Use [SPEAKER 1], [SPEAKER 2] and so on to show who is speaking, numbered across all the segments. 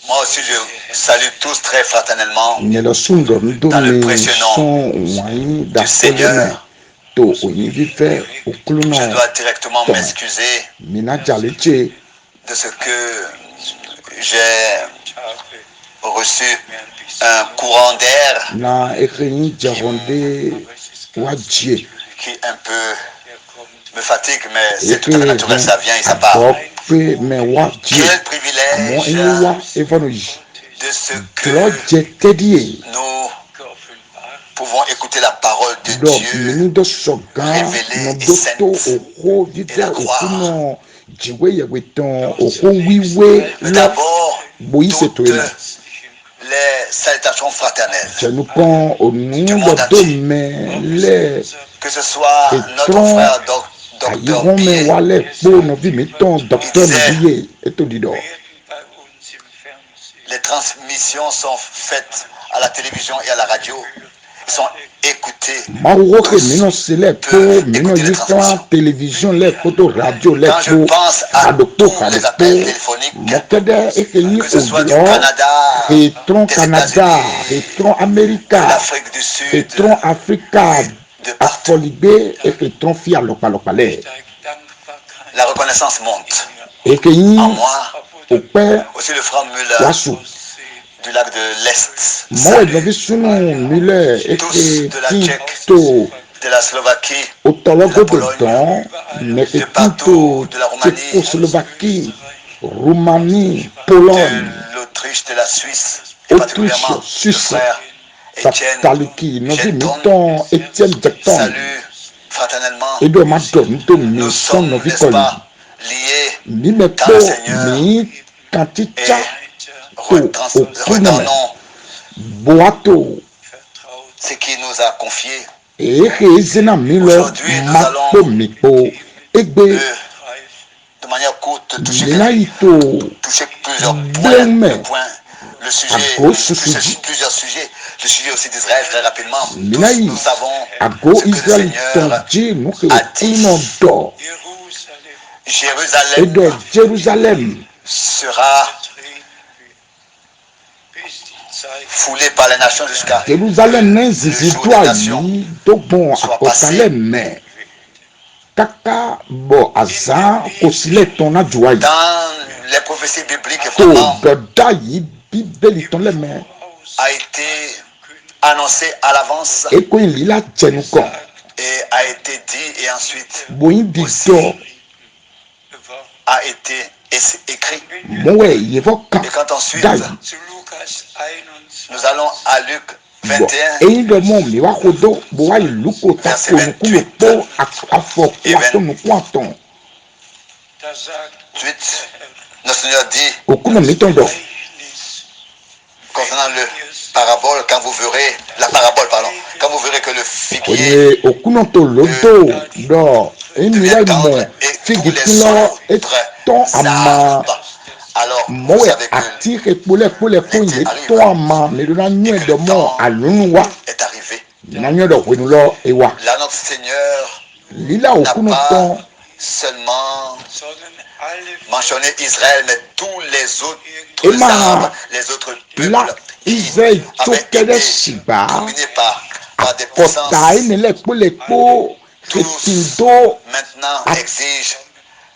[SPEAKER 1] Moi aussi, je salue tous très fraternellement
[SPEAKER 2] ne le sundo
[SPEAKER 1] dans le
[SPEAKER 2] ndomi
[SPEAKER 1] précieux nom
[SPEAKER 2] son wai da
[SPEAKER 1] du Seigneur.
[SPEAKER 2] to onyi vive okuluno
[SPEAKER 1] Je dois directement
[SPEAKER 2] tome
[SPEAKER 1] m'excuser
[SPEAKER 2] mina jaleche
[SPEAKER 1] de ce que j'ai reçu un courant d'air
[SPEAKER 2] na ekenyi jaronde wajie
[SPEAKER 1] qui un peu me fatigue, mais c'est tout à fait naturel, ça vient et ça part.
[SPEAKER 2] abope me wajie
[SPEAKER 1] Quel
[SPEAKER 2] amo
[SPEAKER 1] privilège
[SPEAKER 2] enyi wa evanoyi
[SPEAKER 1] de ce que
[SPEAKER 2] droje tedie
[SPEAKER 1] nous pouvons écouter la parole de
[SPEAKER 2] do
[SPEAKER 1] Dieu
[SPEAKER 2] mini do soga
[SPEAKER 1] révélée
[SPEAKER 2] no
[SPEAKER 1] et
[SPEAKER 2] do
[SPEAKER 1] sainte
[SPEAKER 2] to oko
[SPEAKER 1] et
[SPEAKER 2] vive
[SPEAKER 1] la croire.
[SPEAKER 2] okuno jiwe yeweton oko wiwe
[SPEAKER 1] Mais
[SPEAKER 2] lo
[SPEAKER 1] d'abord,
[SPEAKER 2] boyi se
[SPEAKER 1] toutes
[SPEAKER 2] toena
[SPEAKER 1] les salutations fraternelles,
[SPEAKER 2] Jenukon onu do me le
[SPEAKER 1] que ce soit notre
[SPEAKER 2] etron
[SPEAKER 1] frère Docteur
[SPEAKER 2] ayiron me
[SPEAKER 1] Billet,
[SPEAKER 2] wale po no vi mi ton docteur no biye eto dido
[SPEAKER 1] les transmissions sont faites à la télévision et à la radio, ils sont écoutés.
[SPEAKER 2] mawo ke mino se le po
[SPEAKER 1] Peuvent
[SPEAKER 2] mino
[SPEAKER 1] écouter les
[SPEAKER 2] yifra
[SPEAKER 1] transmissions.
[SPEAKER 2] télévision le photo radio le
[SPEAKER 1] Quand je
[SPEAKER 2] po
[SPEAKER 1] pense à
[SPEAKER 2] radopo
[SPEAKER 1] tous les appels téléphoniques,
[SPEAKER 2] mokede ekenyi
[SPEAKER 1] que ce soit du
[SPEAKER 2] oblo
[SPEAKER 1] Canada,
[SPEAKER 2] etron
[SPEAKER 1] des
[SPEAKER 2] Canada
[SPEAKER 1] États-Unis,
[SPEAKER 2] etron
[SPEAKER 1] de
[SPEAKER 2] America
[SPEAKER 1] l'Afrique du Sud,
[SPEAKER 2] etron Africa
[SPEAKER 1] de partout,
[SPEAKER 2] afolibe etron fi alopalopale
[SPEAKER 1] la reconnaissance monte.
[SPEAKER 2] ekenyi
[SPEAKER 1] En moi,
[SPEAKER 2] ope
[SPEAKER 1] aussi le frère Müller
[SPEAKER 2] wasu
[SPEAKER 1] du lac de l'Est,
[SPEAKER 2] mo edovi sunu mile
[SPEAKER 1] tous de la Tchèque,
[SPEAKER 2] eketinto
[SPEAKER 1] de la Slovaquie,
[SPEAKER 2] otologo
[SPEAKER 1] de la
[SPEAKER 2] de don
[SPEAKER 1] de partout,
[SPEAKER 2] meketinto
[SPEAKER 1] de la Roumanie,
[SPEAKER 2] Tchécoslovaquie Roumanie Pologne
[SPEAKER 1] de l'Autriche, de la Suisse, et
[SPEAKER 2] Autriche
[SPEAKER 1] particulièrement le
[SPEAKER 2] Suisse
[SPEAKER 1] frère Étienne
[SPEAKER 2] Tataliki novi
[SPEAKER 1] Jetton
[SPEAKER 2] miton Etienne Jackson
[SPEAKER 1] salue fraternellement.
[SPEAKER 2] edo mato mito mi
[SPEAKER 1] Nous
[SPEAKER 2] son
[SPEAKER 1] sommes,
[SPEAKER 2] novi
[SPEAKER 1] n'est-ce
[SPEAKER 2] koli
[SPEAKER 1] pas, liés
[SPEAKER 2] mi me
[SPEAKER 1] dans
[SPEAKER 2] po
[SPEAKER 1] le Seigneur
[SPEAKER 2] mi
[SPEAKER 1] et
[SPEAKER 2] kanticha to okunome
[SPEAKER 1] redonnons
[SPEAKER 2] boato
[SPEAKER 1] ce qu'il nous a confié.
[SPEAKER 2] eke ezena mi lo
[SPEAKER 1] Aujourd'hui, nous
[SPEAKER 2] mapo
[SPEAKER 1] allons
[SPEAKER 2] mipo egbe
[SPEAKER 1] de manière courte toucher
[SPEAKER 2] mina ito
[SPEAKER 1] plusieurs
[SPEAKER 2] bleume
[SPEAKER 1] points. Le sujet,
[SPEAKER 2] ago susuji
[SPEAKER 1] plusieurs sujets. Le sujet aussi d'Israël très rapidement. Tous
[SPEAKER 2] minayi
[SPEAKER 1] nous savons
[SPEAKER 2] ago
[SPEAKER 1] ce que le
[SPEAKER 2] Israel
[SPEAKER 1] Seigneur
[SPEAKER 2] tonji nuke
[SPEAKER 1] a dit.
[SPEAKER 2] okuno do
[SPEAKER 1] Jérusalem
[SPEAKER 2] edo Jerusalem
[SPEAKER 1] sera foulé par les nations jusqu'à
[SPEAKER 2] Jerusalem
[SPEAKER 1] le
[SPEAKER 2] n'ezizi
[SPEAKER 1] jour des
[SPEAKER 2] toi
[SPEAKER 1] nations
[SPEAKER 2] yi dogbon
[SPEAKER 1] soit
[SPEAKER 2] akotale
[SPEAKER 1] passé.
[SPEAKER 2] me kaka bo aza kosile ton ajuwa yi
[SPEAKER 1] Dans les prophéties bibliques,
[SPEAKER 2] to
[SPEAKER 1] vraiment,
[SPEAKER 2] doda yi bibeli ton le me
[SPEAKER 1] a été annoncé à l'avance
[SPEAKER 2] eko ilila jẹnu kan
[SPEAKER 1] et a été dit et ensuite
[SPEAKER 2] boyin di
[SPEAKER 1] aussi
[SPEAKER 2] dọ
[SPEAKER 1] a été écrit.
[SPEAKER 2] mowe yevọ kan
[SPEAKER 1] Et quand ensuite
[SPEAKER 2] dayi
[SPEAKER 1] nous allons à Luc
[SPEAKER 2] bọ
[SPEAKER 1] 21,
[SPEAKER 2] eyin dọ mọ mi wa ko do bo wa ilu ko ta ko nukun mi po afọ ko ato nukun aton
[SPEAKER 1] 8, notre Seigneur dit
[SPEAKER 2] okuna mi tọn dọ
[SPEAKER 1] concernant le parabole, quand vous verrez, la parabole, pardon, quand vous verrez que le figuier
[SPEAKER 2] oye okuna to lodo dọ emi wa mọ figi kilọ etọn ama
[SPEAKER 1] alors vous
[SPEAKER 2] mọwe
[SPEAKER 1] savez que
[SPEAKER 2] ati ekpolekpole fún yi tọn ama mẹdọna nyuẹ dọ mọ alunu wa
[SPEAKER 1] est arrivé.
[SPEAKER 2] na nyuẹ dọ wenu lọ ewa
[SPEAKER 1] Là, notre Seigneur
[SPEAKER 2] lila
[SPEAKER 1] n'a
[SPEAKER 2] okuna
[SPEAKER 1] pas
[SPEAKER 2] tọn
[SPEAKER 1] seulement mentionné Israël, mais tous les autres
[SPEAKER 2] Emma,
[SPEAKER 1] arbres, les autres
[SPEAKER 2] la
[SPEAKER 1] peuples
[SPEAKER 2] Israel tó
[SPEAKER 1] avaient
[SPEAKER 2] kẹrẹ
[SPEAKER 1] été
[SPEAKER 2] sigba
[SPEAKER 1] dominés par des puissances.
[SPEAKER 2] akọta enilẹ kpolekpo etindo
[SPEAKER 1] Maintenant exigent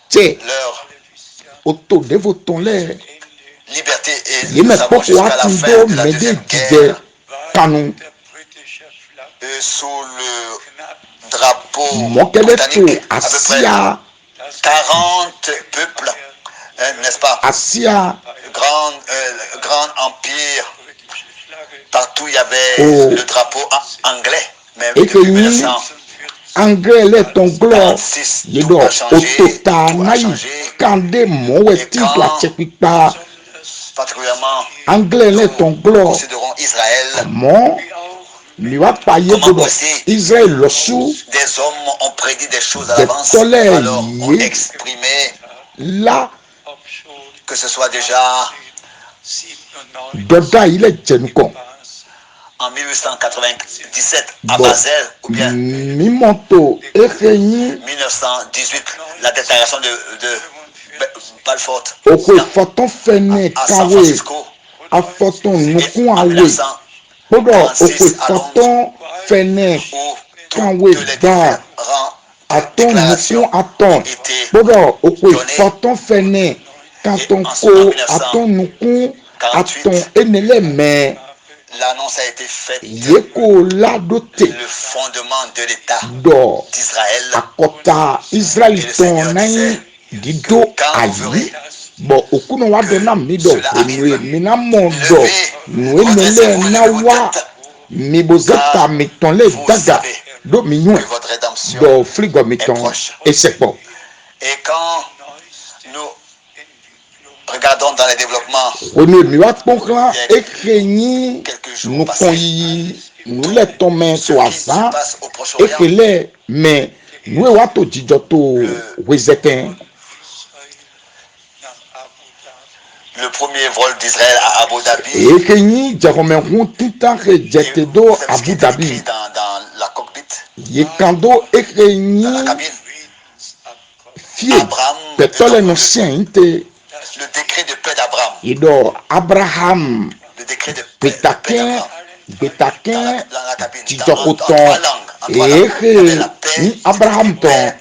[SPEAKER 2] tẹ
[SPEAKER 1] leur
[SPEAKER 2] oto devo tọn lẹ
[SPEAKER 1] liberté et nous
[SPEAKER 2] yemẹ
[SPEAKER 1] savons
[SPEAKER 2] kpọkọ
[SPEAKER 1] jusqu'à la
[SPEAKER 2] ati
[SPEAKER 1] fin
[SPEAKER 2] do
[SPEAKER 1] de la
[SPEAKER 2] mẹdẹ
[SPEAKER 1] deuxième
[SPEAKER 2] jijẹ
[SPEAKER 1] guerre
[SPEAKER 2] kanu
[SPEAKER 1] sous le drapeau
[SPEAKER 2] mọkẹlẹ to
[SPEAKER 1] britannique à peu près
[SPEAKER 2] asia
[SPEAKER 1] 40 peuples, n'est-ce pas?
[SPEAKER 2] asia
[SPEAKER 1] Grand empire. Partout il y avait le drapeau anglais, même
[SPEAKER 2] Et
[SPEAKER 1] depuis
[SPEAKER 2] que
[SPEAKER 1] 1900.
[SPEAKER 2] anglais lẹ tọn glọ yedọ otota nayi kande mọwẹ ti do atsẹ pípa
[SPEAKER 1] Particulièrement,
[SPEAKER 2] anglais lẹ tọn
[SPEAKER 1] nous
[SPEAKER 2] glọ
[SPEAKER 1] considérons Israël.
[SPEAKER 2] mọ miwa pa ye gbọdọ Israel lọsu
[SPEAKER 1] Des hommes ont prédit des choses à l'avance,
[SPEAKER 2] Jẹtọlẹ
[SPEAKER 1] alors ont
[SPEAKER 2] yé
[SPEAKER 1] exprimé
[SPEAKER 2] la
[SPEAKER 1] que ce soit déjà
[SPEAKER 2] dọda yi lẹ jẹnu kan
[SPEAKER 1] en 1897 à
[SPEAKER 2] bọ
[SPEAKER 1] Basel ou bien
[SPEAKER 2] mímọto exe yin
[SPEAKER 1] 1918, la déclaration de Balfort,
[SPEAKER 2] okwe foton fene
[SPEAKER 1] à San
[SPEAKER 2] kawe
[SPEAKER 1] Francisco,
[SPEAKER 2] a foton
[SPEAKER 1] et
[SPEAKER 2] nukun
[SPEAKER 1] en
[SPEAKER 2] awe
[SPEAKER 1] 1946
[SPEAKER 2] okwe
[SPEAKER 1] à Londres,
[SPEAKER 2] foton fene
[SPEAKER 1] où
[SPEAKER 2] kawe
[SPEAKER 1] toutes les
[SPEAKER 2] ba
[SPEAKER 1] différentes
[SPEAKER 2] aton
[SPEAKER 1] déclarations
[SPEAKER 2] nukun aton
[SPEAKER 1] ont été
[SPEAKER 2] okwe
[SPEAKER 1] données.
[SPEAKER 2] foton fene kanton
[SPEAKER 1] en
[SPEAKER 2] ko aton nukun
[SPEAKER 1] 48,
[SPEAKER 2] aton enele me
[SPEAKER 1] l'annonce a été faite,
[SPEAKER 2] yeko ladote
[SPEAKER 1] le fondement de l'État
[SPEAKER 2] do
[SPEAKER 1] d'Israël.
[SPEAKER 2] akota Israel ton nai dido ayi bo okuno wa do na mi do enwe mi na mo do nwe nele na wa mi bozeta mi ton le daga do mi
[SPEAKER 1] Que
[SPEAKER 2] nyue
[SPEAKER 1] votre rédemption
[SPEAKER 2] do frigo mi
[SPEAKER 1] est
[SPEAKER 2] ton
[SPEAKER 1] proche.
[SPEAKER 2] esepo
[SPEAKER 1] Et quand nous regardons dans les développements,
[SPEAKER 2] onu mi wa pokla ekenyi nu kon yi nu le ton men
[SPEAKER 1] ce
[SPEAKER 2] to
[SPEAKER 1] qui se
[SPEAKER 2] asa
[SPEAKER 1] passe au Proche-Orient,
[SPEAKER 2] ekele me nu wa to jijo to wezeten
[SPEAKER 1] le premier vol d'Israël à Abu Dhabi,
[SPEAKER 2] ekenyi jarome huntita rejete do
[SPEAKER 1] vous savez ce qui
[SPEAKER 2] Abu
[SPEAKER 1] est
[SPEAKER 2] Dhabi
[SPEAKER 1] écrit dans la cockpit,
[SPEAKER 2] yekando
[SPEAKER 1] dans la
[SPEAKER 2] ekenyi
[SPEAKER 1] cabine.
[SPEAKER 2] fie
[SPEAKER 1] Abraham,
[SPEAKER 2] petole no sien te
[SPEAKER 1] le décret de paix d'Abraham,
[SPEAKER 2] ido Abraham
[SPEAKER 1] le décret de paix
[SPEAKER 2] betaken
[SPEAKER 1] d'Abraham, dans la cabine, en
[SPEAKER 2] jijokoton
[SPEAKER 1] trois langues, il y avait la paix,
[SPEAKER 2] ni Abraham ton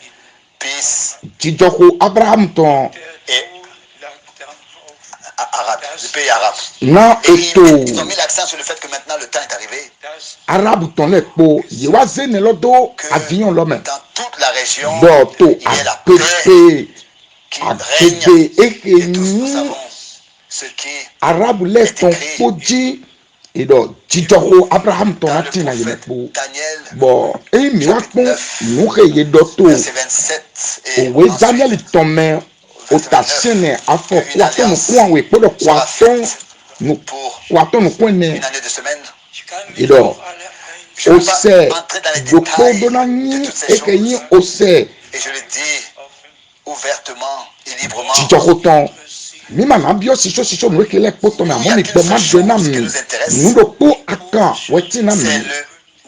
[SPEAKER 1] peace
[SPEAKER 2] jijoko Abraham ton
[SPEAKER 1] et arabe, le pays arabe.
[SPEAKER 2] na
[SPEAKER 1] Et
[SPEAKER 2] eto
[SPEAKER 1] ils ont mis l'accent sur le fait que maintenant le temps est arrivé,
[SPEAKER 2] arabu ton le po yewa zene lodo
[SPEAKER 1] que
[SPEAKER 2] avion lo men
[SPEAKER 1] dans toute la région,
[SPEAKER 2] do to
[SPEAKER 1] il y a la paix
[SPEAKER 2] apepe
[SPEAKER 1] qui règne.
[SPEAKER 2] agede
[SPEAKER 1] Et tous nous
[SPEAKER 2] ekenyi
[SPEAKER 1] savons ce qui
[SPEAKER 2] arabu le ton poji ido jijoko Abraham ton
[SPEAKER 1] dans le
[SPEAKER 2] atina yele
[SPEAKER 1] prophète
[SPEAKER 2] po
[SPEAKER 1] Daniel,
[SPEAKER 2] bon emi wa pon nuke ye doto
[SPEAKER 1] verset 27 et
[SPEAKER 2] owe
[SPEAKER 1] ensuite,
[SPEAKER 2] Daniel tome otasene afọ kwato nukun awe kpodo kwato nukun
[SPEAKER 1] une année de semaine.
[SPEAKER 2] ido
[SPEAKER 1] Je ne vais
[SPEAKER 2] ose
[SPEAKER 1] pas entrer dans les
[SPEAKER 2] dokpo
[SPEAKER 1] détails
[SPEAKER 2] dona
[SPEAKER 1] de
[SPEAKER 2] nyi
[SPEAKER 1] toutes ces
[SPEAKER 2] ekenyi
[SPEAKER 1] choses.
[SPEAKER 2] ose
[SPEAKER 1] Et je le dis ouvertement et librement.
[SPEAKER 2] jijokoton mima na bio sisho nu ekele kpoto na mo mi gbe ma de na mi nu do po akan weti na mi
[SPEAKER 1] C'est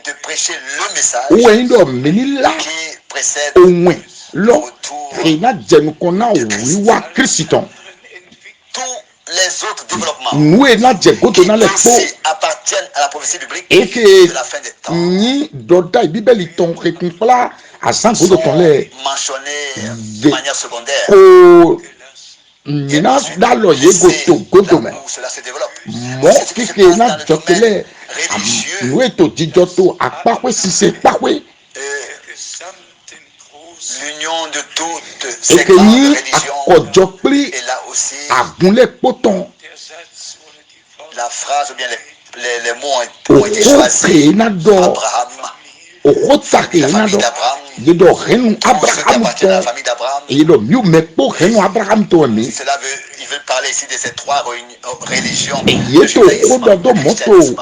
[SPEAKER 1] de prêcher le message
[SPEAKER 2] uwe indo menila
[SPEAKER 1] qui précède
[SPEAKER 2] onwe
[SPEAKER 1] le
[SPEAKER 2] lo
[SPEAKER 1] retour.
[SPEAKER 2] ina jenuko na wiwa Kristo
[SPEAKER 1] Tous les autres développements
[SPEAKER 2] nuwe na jegoto
[SPEAKER 1] qui
[SPEAKER 2] na le po
[SPEAKER 1] aussi appartiennent à la prophétie biblique
[SPEAKER 2] eke
[SPEAKER 1] de la fin des temps
[SPEAKER 2] nyi doda bíbélì ton rekunpla asangodo
[SPEAKER 1] sont
[SPEAKER 2] ton le
[SPEAKER 1] mentionnés de manière secondaire.
[SPEAKER 2] ko mina dalo ye godo me
[SPEAKER 1] Là où cela se développe.
[SPEAKER 2] mo
[SPEAKER 1] C'est ce qui se
[SPEAKER 2] keke
[SPEAKER 1] passe
[SPEAKER 2] na
[SPEAKER 1] dans le
[SPEAKER 2] jotele
[SPEAKER 1] domaine religieux.
[SPEAKER 2] nuwe to jijoto akpakwe sise pakwe
[SPEAKER 1] L'union de toutes ces
[SPEAKER 2] eke
[SPEAKER 1] grandes
[SPEAKER 2] nyi
[SPEAKER 1] religions.
[SPEAKER 2] akojokpli
[SPEAKER 1] Et là aussi,
[SPEAKER 2] agunle kpoton
[SPEAKER 1] la phrase ou bien les mots ont été choisis.
[SPEAKER 2] okoke na do
[SPEAKER 1] Abraham,
[SPEAKER 2] okotake na do yedo renu
[SPEAKER 1] tous ceux qui
[SPEAKER 2] Abraham
[SPEAKER 1] appartiennent à la
[SPEAKER 2] ton
[SPEAKER 1] famille d'Abraham.
[SPEAKER 2] yedo miu mekpo renu Abraham ton mi
[SPEAKER 1] Cela veut, ils veulent parler ici de ces trois religions,
[SPEAKER 2] Et
[SPEAKER 1] le
[SPEAKER 2] yeto
[SPEAKER 1] judaïsme,
[SPEAKER 2] kodo do
[SPEAKER 1] le
[SPEAKER 2] moto
[SPEAKER 1] christianisme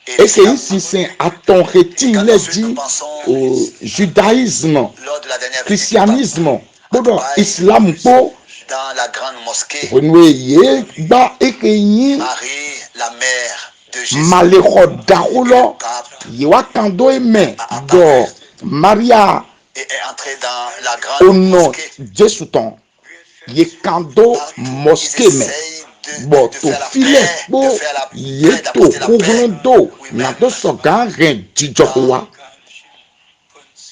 [SPEAKER 1] et
[SPEAKER 2] eke
[SPEAKER 1] l'islam.
[SPEAKER 2] isi se aton retin
[SPEAKER 1] Quand
[SPEAKER 2] le
[SPEAKER 1] ensuite
[SPEAKER 2] di
[SPEAKER 1] nous pensons
[SPEAKER 2] au judaïsme
[SPEAKER 1] lors de la dernière visite
[SPEAKER 2] christianisme
[SPEAKER 1] à
[SPEAKER 2] kodo
[SPEAKER 1] Dubaï,
[SPEAKER 2] islam ko
[SPEAKER 1] dans la grande mosquée,
[SPEAKER 2] renwe ye gba eke yin
[SPEAKER 1] Marie, la mère de Jésus,
[SPEAKER 2] maleko daholo
[SPEAKER 1] le pape,
[SPEAKER 2] ye wa kando eme do Maria
[SPEAKER 1] est entré dans la grande
[SPEAKER 2] ono
[SPEAKER 1] mosquée.
[SPEAKER 2] Jesu ton ye kando mosque me bo to file po ye to koglondo na to sogan ren jijokowa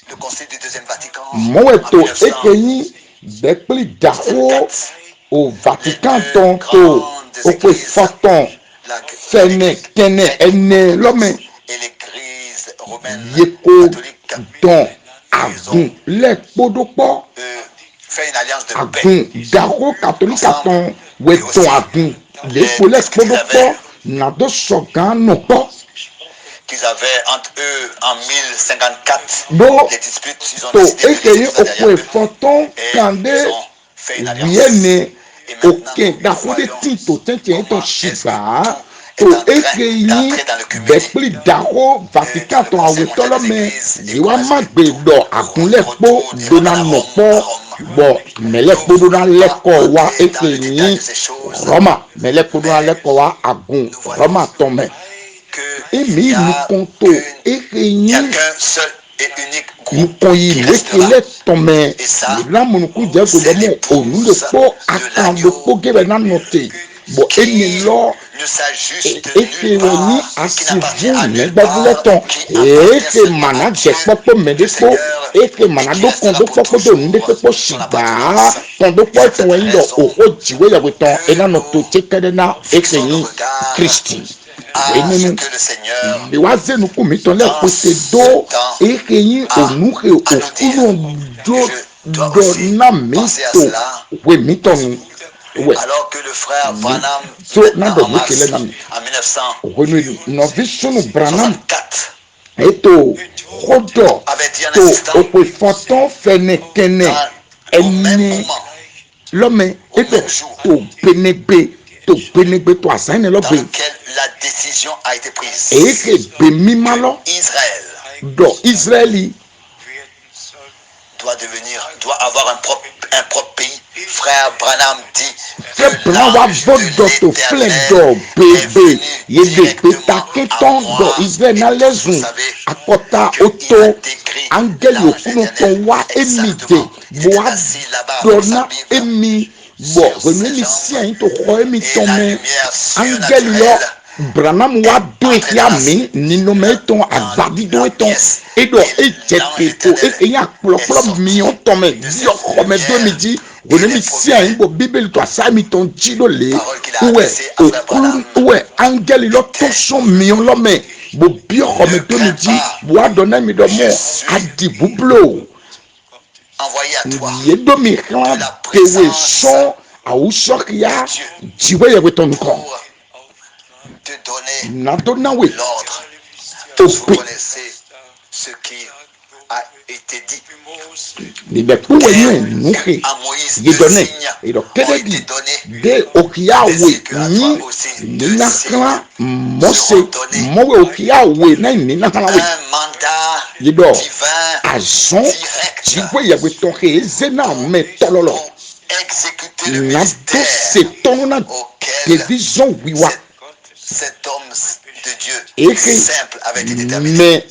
[SPEAKER 1] Le concile du deuxième Vatican
[SPEAKER 2] mo eto
[SPEAKER 1] en 1900,
[SPEAKER 2] ekenyi bekpli daho o Vatican ton to okwe foton fene kene ene lome
[SPEAKER 1] et l'église romaine
[SPEAKER 2] yeko
[SPEAKER 1] catholique
[SPEAKER 2] don agun le kpodopo
[SPEAKER 1] fait une alliance de paix.
[SPEAKER 2] agun daho katolika ton weton agun le kpole kpodopo na do sogan nopo
[SPEAKER 1] Qu'ils avaient entre eux en 1054
[SPEAKER 2] do
[SPEAKER 1] des disputes, ils ont
[SPEAKER 2] to
[SPEAKER 1] décidé de
[SPEAKER 2] ekenyi
[SPEAKER 1] laisser tout ça derrière
[SPEAKER 2] okwe
[SPEAKER 1] eux.
[SPEAKER 2] foton
[SPEAKER 1] Et
[SPEAKER 2] kande
[SPEAKER 1] ils ont fait une alliance.
[SPEAKER 2] wiene
[SPEAKER 1] Et maintenant,
[SPEAKER 2] oke
[SPEAKER 1] nous
[SPEAKER 2] daho de
[SPEAKER 1] voyons
[SPEAKER 2] tito tente
[SPEAKER 1] comment
[SPEAKER 2] to
[SPEAKER 1] est-ce que
[SPEAKER 2] shiba
[SPEAKER 1] tout
[SPEAKER 2] to
[SPEAKER 1] est en train
[SPEAKER 2] ekenyi
[SPEAKER 1] d'entrer dans le cumulé.
[SPEAKER 2] bekpli daho Vatican ton awetolo me yiwa magbe do agunle kpo dona nopo bo mele kpo dona leko wa ekenyi Roma mele kpo dona leko wa agun Roma ton me
[SPEAKER 1] Que
[SPEAKER 2] emi
[SPEAKER 1] il
[SPEAKER 2] nukonto
[SPEAKER 1] n'y a
[SPEAKER 2] ekenyi
[SPEAKER 1] qu'un seul et unique
[SPEAKER 2] nous
[SPEAKER 1] groupe qui restera.
[SPEAKER 2] est tombé.
[SPEAKER 1] Et ça,
[SPEAKER 2] Là, mon coup, j'ai
[SPEAKER 1] c'est
[SPEAKER 2] dit, au nous de po, attendre po, que ben noté. Bon, et ni là,
[SPEAKER 1] ne s'ajuste
[SPEAKER 2] et que
[SPEAKER 1] nulle
[SPEAKER 2] ni
[SPEAKER 1] part, qui n'appartient
[SPEAKER 2] assivou,
[SPEAKER 1] à
[SPEAKER 2] ne
[SPEAKER 1] nulle part,
[SPEAKER 2] baguleton,
[SPEAKER 1] qui
[SPEAKER 2] et
[SPEAKER 1] appartient
[SPEAKER 2] que
[SPEAKER 1] seulement à
[SPEAKER 2] manage
[SPEAKER 1] Dieu,
[SPEAKER 2] popo me de
[SPEAKER 1] le
[SPEAKER 2] po,
[SPEAKER 1] Seigneur,
[SPEAKER 2] et que
[SPEAKER 1] et
[SPEAKER 2] manado
[SPEAKER 1] qui restera
[SPEAKER 2] kondo
[SPEAKER 1] pour
[SPEAKER 2] popo do
[SPEAKER 1] toujours
[SPEAKER 2] nde popo
[SPEAKER 1] son
[SPEAKER 2] shiba,
[SPEAKER 1] appartenance.
[SPEAKER 2] kondo
[SPEAKER 1] Et
[SPEAKER 2] po
[SPEAKER 1] c'est
[SPEAKER 2] to
[SPEAKER 1] cette
[SPEAKER 2] wendo
[SPEAKER 1] raison
[SPEAKER 2] o jiwe ya weton,
[SPEAKER 1] que
[SPEAKER 2] et na no
[SPEAKER 1] nous
[SPEAKER 2] to chekedena, et que
[SPEAKER 1] fixons nos
[SPEAKER 2] ni
[SPEAKER 1] regards
[SPEAKER 2] Christi.
[SPEAKER 1] à ce que le Seigneur,
[SPEAKER 2] Liwaze nous commettons les
[SPEAKER 1] dans
[SPEAKER 2] côtés
[SPEAKER 1] ce
[SPEAKER 2] d'eau
[SPEAKER 1] temps,
[SPEAKER 2] et qu'il
[SPEAKER 1] a
[SPEAKER 2] au nous et
[SPEAKER 1] à
[SPEAKER 2] au
[SPEAKER 1] nous dire.
[SPEAKER 2] couloir d'eau
[SPEAKER 1] Je dois aussi penser à cela.
[SPEAKER 2] oui, mettons, ouais.
[SPEAKER 1] Alors que le frère Branham,
[SPEAKER 2] So,
[SPEAKER 1] maintenant en mars, en
[SPEAKER 2] nous
[SPEAKER 1] 1964,
[SPEAKER 2] eto khodo
[SPEAKER 1] avait dit en
[SPEAKER 2] to
[SPEAKER 1] insistant,
[SPEAKER 2] okwe fonton fenekene
[SPEAKER 1] au même
[SPEAKER 2] ene
[SPEAKER 1] moment,
[SPEAKER 2] l'homme eto to benegbe to asane
[SPEAKER 1] dans
[SPEAKER 2] lobe
[SPEAKER 1] lequel la décision a été prise,
[SPEAKER 2] eke bemima lo
[SPEAKER 1] Israël
[SPEAKER 2] do Israeli
[SPEAKER 1] doit avoir un propre pays. Frère Branham dit
[SPEAKER 2] frère Branham wa vodo to fledo bebe yede petaketon do Israel na lezun akota oto angeli okuno ton wa emide boa dona emi bo rememi sien to ko emi tome angeli lo Branham wa do ekiami nino meton agbadi do eton edo ejeketo eya ploplo mi on tome dio ko me do mi di rememi sien bo bibeli to asami ton jilo le ouais angeli lo to so mi on lo me bo bio ko me do mi di bo adona mi do mo adi bublo
[SPEAKER 1] envoyé à toi
[SPEAKER 2] yedo mi kan tewe son awusokia jiwe ye weton ko
[SPEAKER 1] te donner
[SPEAKER 2] Nadonawe.
[SPEAKER 1] l'ordre. Vous connaissez ce qui a été dit. À Moïse, deux signes ont été donnés.
[SPEAKER 2] De Okiawe ni Ninakla Mose Mowe Okiawe na Ninakla
[SPEAKER 1] Un mandat
[SPEAKER 2] divin
[SPEAKER 1] direct
[SPEAKER 2] Jiwe ya wetonke zena me tololo
[SPEAKER 1] pour exécuter le
[SPEAKER 2] Nado
[SPEAKER 1] ministère
[SPEAKER 2] se tonona
[SPEAKER 1] auquel
[SPEAKER 2] division wiwa
[SPEAKER 1] cet homme de Dieu simple avait été terminé.
[SPEAKER 2] mais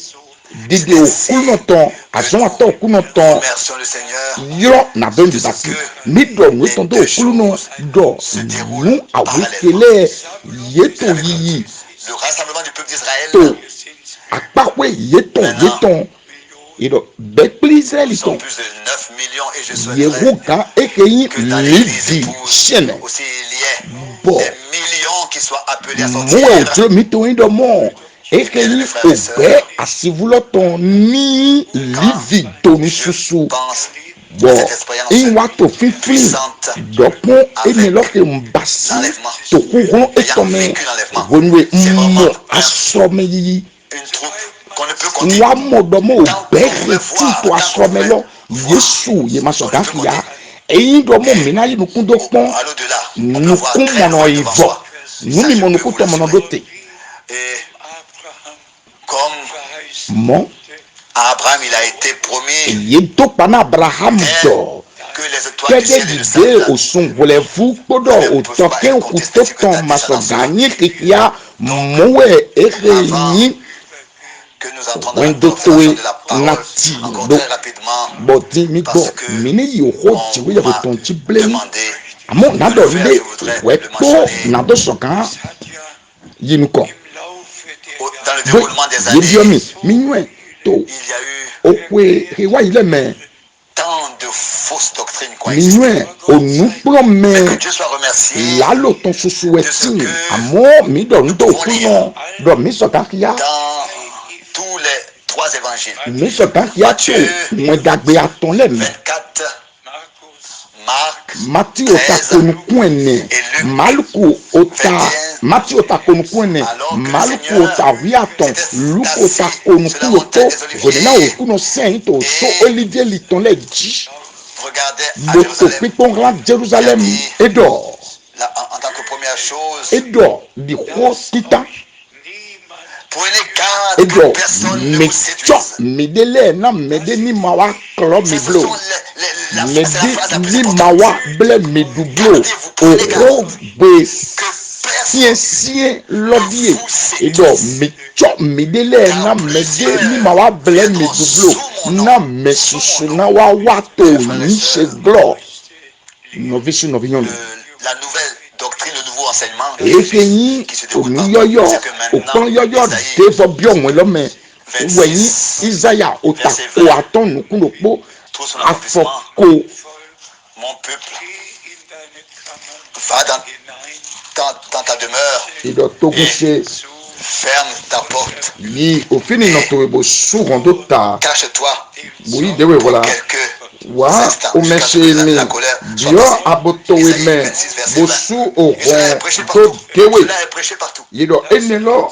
[SPEAKER 2] didi okunoton azonata okunoton
[SPEAKER 1] Remercions le Seigneur
[SPEAKER 2] yo na bendi basi mi do nu ton do okuluno do nu awekele yeto yiyi
[SPEAKER 1] le rassemblement du peuple d'Israël
[SPEAKER 2] to akpakwe yeton ido bekpli Israeli
[SPEAKER 1] sont
[SPEAKER 2] ton
[SPEAKER 1] plus de 9 millions et je souhaiterais
[SPEAKER 2] yeruka ekeyi
[SPEAKER 1] que dans l'église
[SPEAKER 2] livi shene
[SPEAKER 1] aussi il y ait
[SPEAKER 2] Bon.
[SPEAKER 1] des millions qui soient appelés à
[SPEAKER 2] mo
[SPEAKER 1] sortir.
[SPEAKER 2] ojo mi to indo mo ekeyi obe asivuloton ni livi tonu susu
[SPEAKER 1] Pense
[SPEAKER 2] bon
[SPEAKER 1] cette expérience
[SPEAKER 2] inwa to fifin dɔkun enilɔ ke nbasi tokuhun etɔmɛ wenwe mo asɔmɛ yiyi
[SPEAKER 1] une troupe qu'on ne peut compter.
[SPEAKER 2] nwa mɔdɔmɔ o bɛɛ reti to asɔmɛ lɔ yesu yemasɔgafiya eyin dɔmɔ mina yi nukun do kpɔn
[SPEAKER 1] À l'au-delà, on peut
[SPEAKER 2] nukun
[SPEAKER 1] voir très
[SPEAKER 2] mɔnɔ
[SPEAKER 1] loin
[SPEAKER 2] yi
[SPEAKER 1] devant
[SPEAKER 2] vɔ
[SPEAKER 1] soi.
[SPEAKER 2] numi mɔ nukun tɔ mɔnɔ do te
[SPEAKER 1] Et comme
[SPEAKER 2] mɔ
[SPEAKER 1] à Abraham il a été promis
[SPEAKER 2] eye to kpana abraham dɔ.
[SPEAKER 1] que les étoiles du ciel et le
[SPEAKER 2] Kede
[SPEAKER 1] sable
[SPEAKER 2] osun voulez-vous kodo otoke okutoton masoganye kikia mowe ereyi
[SPEAKER 1] que nous entrons dans la
[SPEAKER 2] wendo
[SPEAKER 1] confirmation
[SPEAKER 2] towe
[SPEAKER 1] de la parole
[SPEAKER 2] nati
[SPEAKER 1] encore
[SPEAKER 2] do
[SPEAKER 1] très rapidement
[SPEAKER 2] bodi mi go
[SPEAKER 1] parce que
[SPEAKER 2] mini yoho jiwe ya
[SPEAKER 1] on m'a
[SPEAKER 2] betonti blemi
[SPEAKER 1] demandé
[SPEAKER 2] amo nado
[SPEAKER 1] de le
[SPEAKER 2] nde
[SPEAKER 1] faire, je voudrais
[SPEAKER 2] wepo
[SPEAKER 1] le mentionner.
[SPEAKER 2] nado sokan yinuko
[SPEAKER 1] Dans le
[SPEAKER 2] do
[SPEAKER 1] déroulement des
[SPEAKER 2] yebiomi
[SPEAKER 1] années
[SPEAKER 2] minwe to
[SPEAKER 1] il y a eu
[SPEAKER 2] okwe hewa ile me
[SPEAKER 1] tant de fausses doctrines qui ont existé.
[SPEAKER 2] minwe onukplo
[SPEAKER 1] Mais que
[SPEAKER 2] me
[SPEAKER 1] Dieu soit remercié
[SPEAKER 2] lalo ton susu weti amo mi do ndo okuno do mi sokakia
[SPEAKER 1] dans tous les trois évangiles.
[SPEAKER 2] mi sokakia to mwedagbe aton le me
[SPEAKER 1] 24, Marc,
[SPEAKER 2] mati ota konukun ene maluku ota mati ota konukun ene maluku ota wiaton luku ota konukun oto gonena okuno sen to so olivier liton le ji
[SPEAKER 1] regardez à
[SPEAKER 2] boto
[SPEAKER 1] Jérusalem.
[SPEAKER 2] pipon ran Jerusalem edo
[SPEAKER 1] Là, en tant que première chose,
[SPEAKER 2] edo di ho kita
[SPEAKER 1] prenez garde que
[SPEAKER 2] edo
[SPEAKER 1] personne ne
[SPEAKER 2] me
[SPEAKER 1] vous séduise.
[SPEAKER 2] cho medele na medeni mawa klo mi
[SPEAKER 1] Ce
[SPEAKER 2] blo
[SPEAKER 1] sont c'est la phrase la plus
[SPEAKER 2] medi
[SPEAKER 1] importante.
[SPEAKER 2] mawa ble medublo oro gbe
[SPEAKER 1] Que personne
[SPEAKER 2] siesie lɔdie edo mi tso mi de le na me de mi ma wa ble mi dublo na me susu na wa to ni se glo novice novignon
[SPEAKER 1] la nouvelle doctrine, le nouveau enseignement
[SPEAKER 2] ekenyi onu yoyo opon yoyo de fo bio won lo me weyin Isaiah otako aton nukunopo afoko
[SPEAKER 1] mon peuple va dans ta demeure et ferme ta porte.
[SPEAKER 2] Ni au fini notre beau sourando ta.
[SPEAKER 1] Cache-toi.
[SPEAKER 2] Oui, de voilà. Wa o meseme dio aboto me bosu o ko kewe yido enelo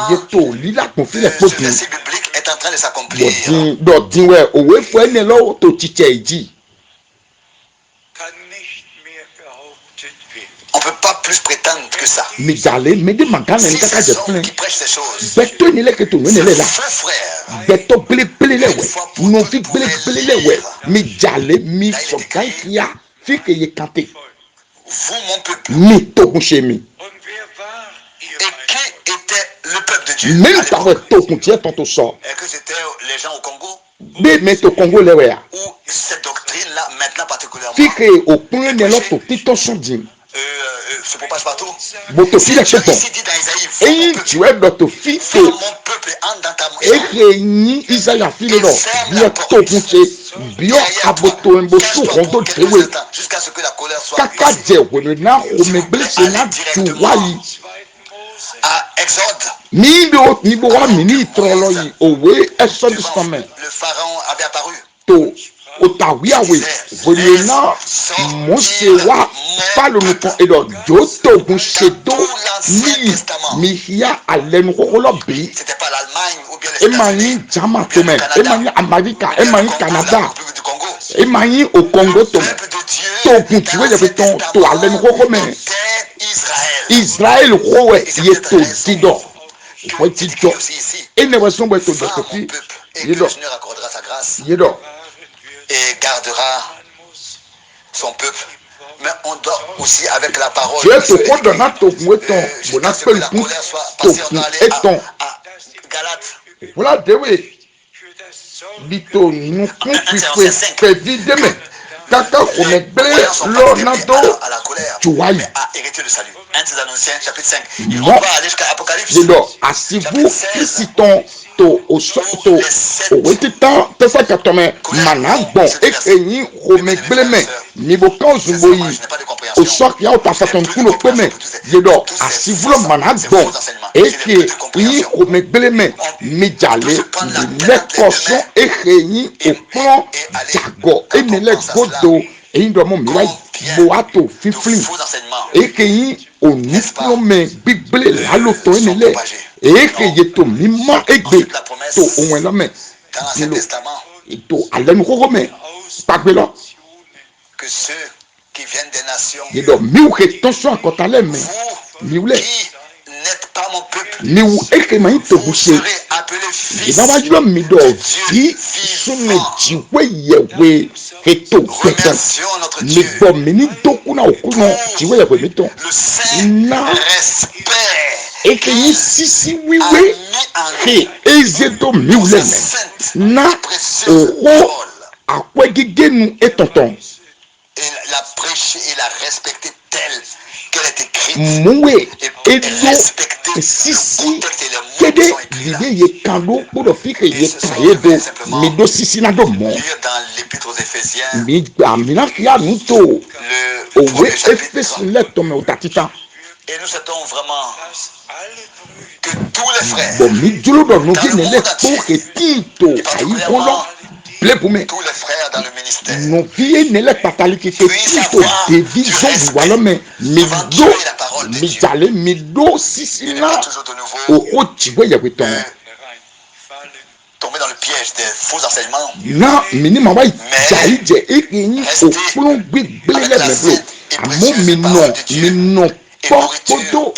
[SPEAKER 2] yeto lila confine
[SPEAKER 1] poti verset biblique est en train de s'accomplir.
[SPEAKER 2] Do dinwe o we fo enelo to chiche eji.
[SPEAKER 1] On ne peut pas plus prétendre que ça.
[SPEAKER 2] Mais j'allais me demander
[SPEAKER 1] si ces hommes qui prêchent ces choses,
[SPEAKER 2] beto ni le que tu ne là.
[SPEAKER 1] Frère,
[SPEAKER 2] beto ble le we. Non fi ble le we. Mais j'allais mi so kankia fi que ye kanté.
[SPEAKER 1] Vous mon peuple.
[SPEAKER 2] Mi to kushemi.
[SPEAKER 1] Et qui était le peuple de Dieu?
[SPEAKER 2] Même par to kuntie ton to so.
[SPEAKER 1] Est-ce que c'était les gens au Congo?
[SPEAKER 2] Mais au Congo le we.
[SPEAKER 1] Ou cette doctrine là maintenant particulièrement.
[SPEAKER 2] Fi que au point ne lo to tito sondim.
[SPEAKER 1] Se propage partout.
[SPEAKER 2] Si Dieu ici
[SPEAKER 1] dit dans
[SPEAKER 2] Isaïe, tu es notre fils.
[SPEAKER 1] Mon peuple entre dans ta maison.
[SPEAKER 2] Et réunis Isaïe fille là. Bien tout poussé. Bien aboto embosu rondo tewe.
[SPEAKER 1] Jusqu'à ce que la colère soit
[SPEAKER 2] Kaka je wele na o me blesse na tuwai.
[SPEAKER 1] À Exode.
[SPEAKER 2] Ni bo wa mini trolo yi owe Exode stomach.
[SPEAKER 1] Le pharaon avait apparu.
[SPEAKER 2] To otawiawe volena mosewa palo no kon edo joto gun sedo mi hia alenu kokolo bi
[SPEAKER 1] c'était pas l'Allemagne ou bien les
[SPEAKER 2] États-Unis jama to me emani America emani Canada emani au Congo to gun tuwe ya beton to alenu kokolo me Israël kowe yeto dido ko dido ene wason bo to do kofi yedo yedo
[SPEAKER 1] et gardera son peuple. Mais on doit aussi avec la parole
[SPEAKER 2] jusqu'à ce que la colère soit passée. On doit aller à Galates. Voilà, Dewe. Bito, nous pouvons faire demain. Kaka konegbe lo nado tu vois
[SPEAKER 1] a hérité le salut. 1 Thessaloniciens chapitre 5. On va aller jusqu'à Apocalypse.
[SPEAKER 2] Dido asibu Christon to osoto owetita tesa katome managbo ekenyi romegbeleme nibokan zumboyi osok ya otafaton kuno peme dido asivulo managbo eke yi romegbeleme mijale lekoso ekenyi opon jago enele godo eyidomo mirai boato fiflin ekenyi onuplome bible laloto enele eke yeto mima egbe to ohun elome nilo to alenu koko me pagbelo
[SPEAKER 1] que ceux qui viennent des nations
[SPEAKER 2] yedo miu ke tonso akotale me miule
[SPEAKER 1] n'êtes pas mon peuple
[SPEAKER 2] miu eke mai to buse idaba julo mi do fi sunu jiwe yewe eto peto mi bo mini dokuna okuno jiwe yewe mi to na eke yi sisi wiwe ke ezedo miule me na oho akwegigenu etonton
[SPEAKER 1] et l'a prêché et l'a respecté telle qu'elle est écrite.
[SPEAKER 2] Moué edo sisi kede vide ye kando pour fike ye kayedo mi do sisi na do mo
[SPEAKER 1] dans l'épître aux Éphésiens
[SPEAKER 2] mi amina kia nuto owe efes leto me utatita.
[SPEAKER 1] Et nous souhaitons vraiment que tous les frères
[SPEAKER 2] bon mi julo do no ki ne le pour que tito ayi kono ple pour me
[SPEAKER 1] tous les frères dans le ministère
[SPEAKER 2] no vie ne le patali ki tito de vision voilà mais mi jale mi do sisi na o chiwe ya beton
[SPEAKER 1] tomber dans le piège des faux enseignements
[SPEAKER 2] na minimum wa jaije ekinyi opun gbegbele le mebo amo mi no podo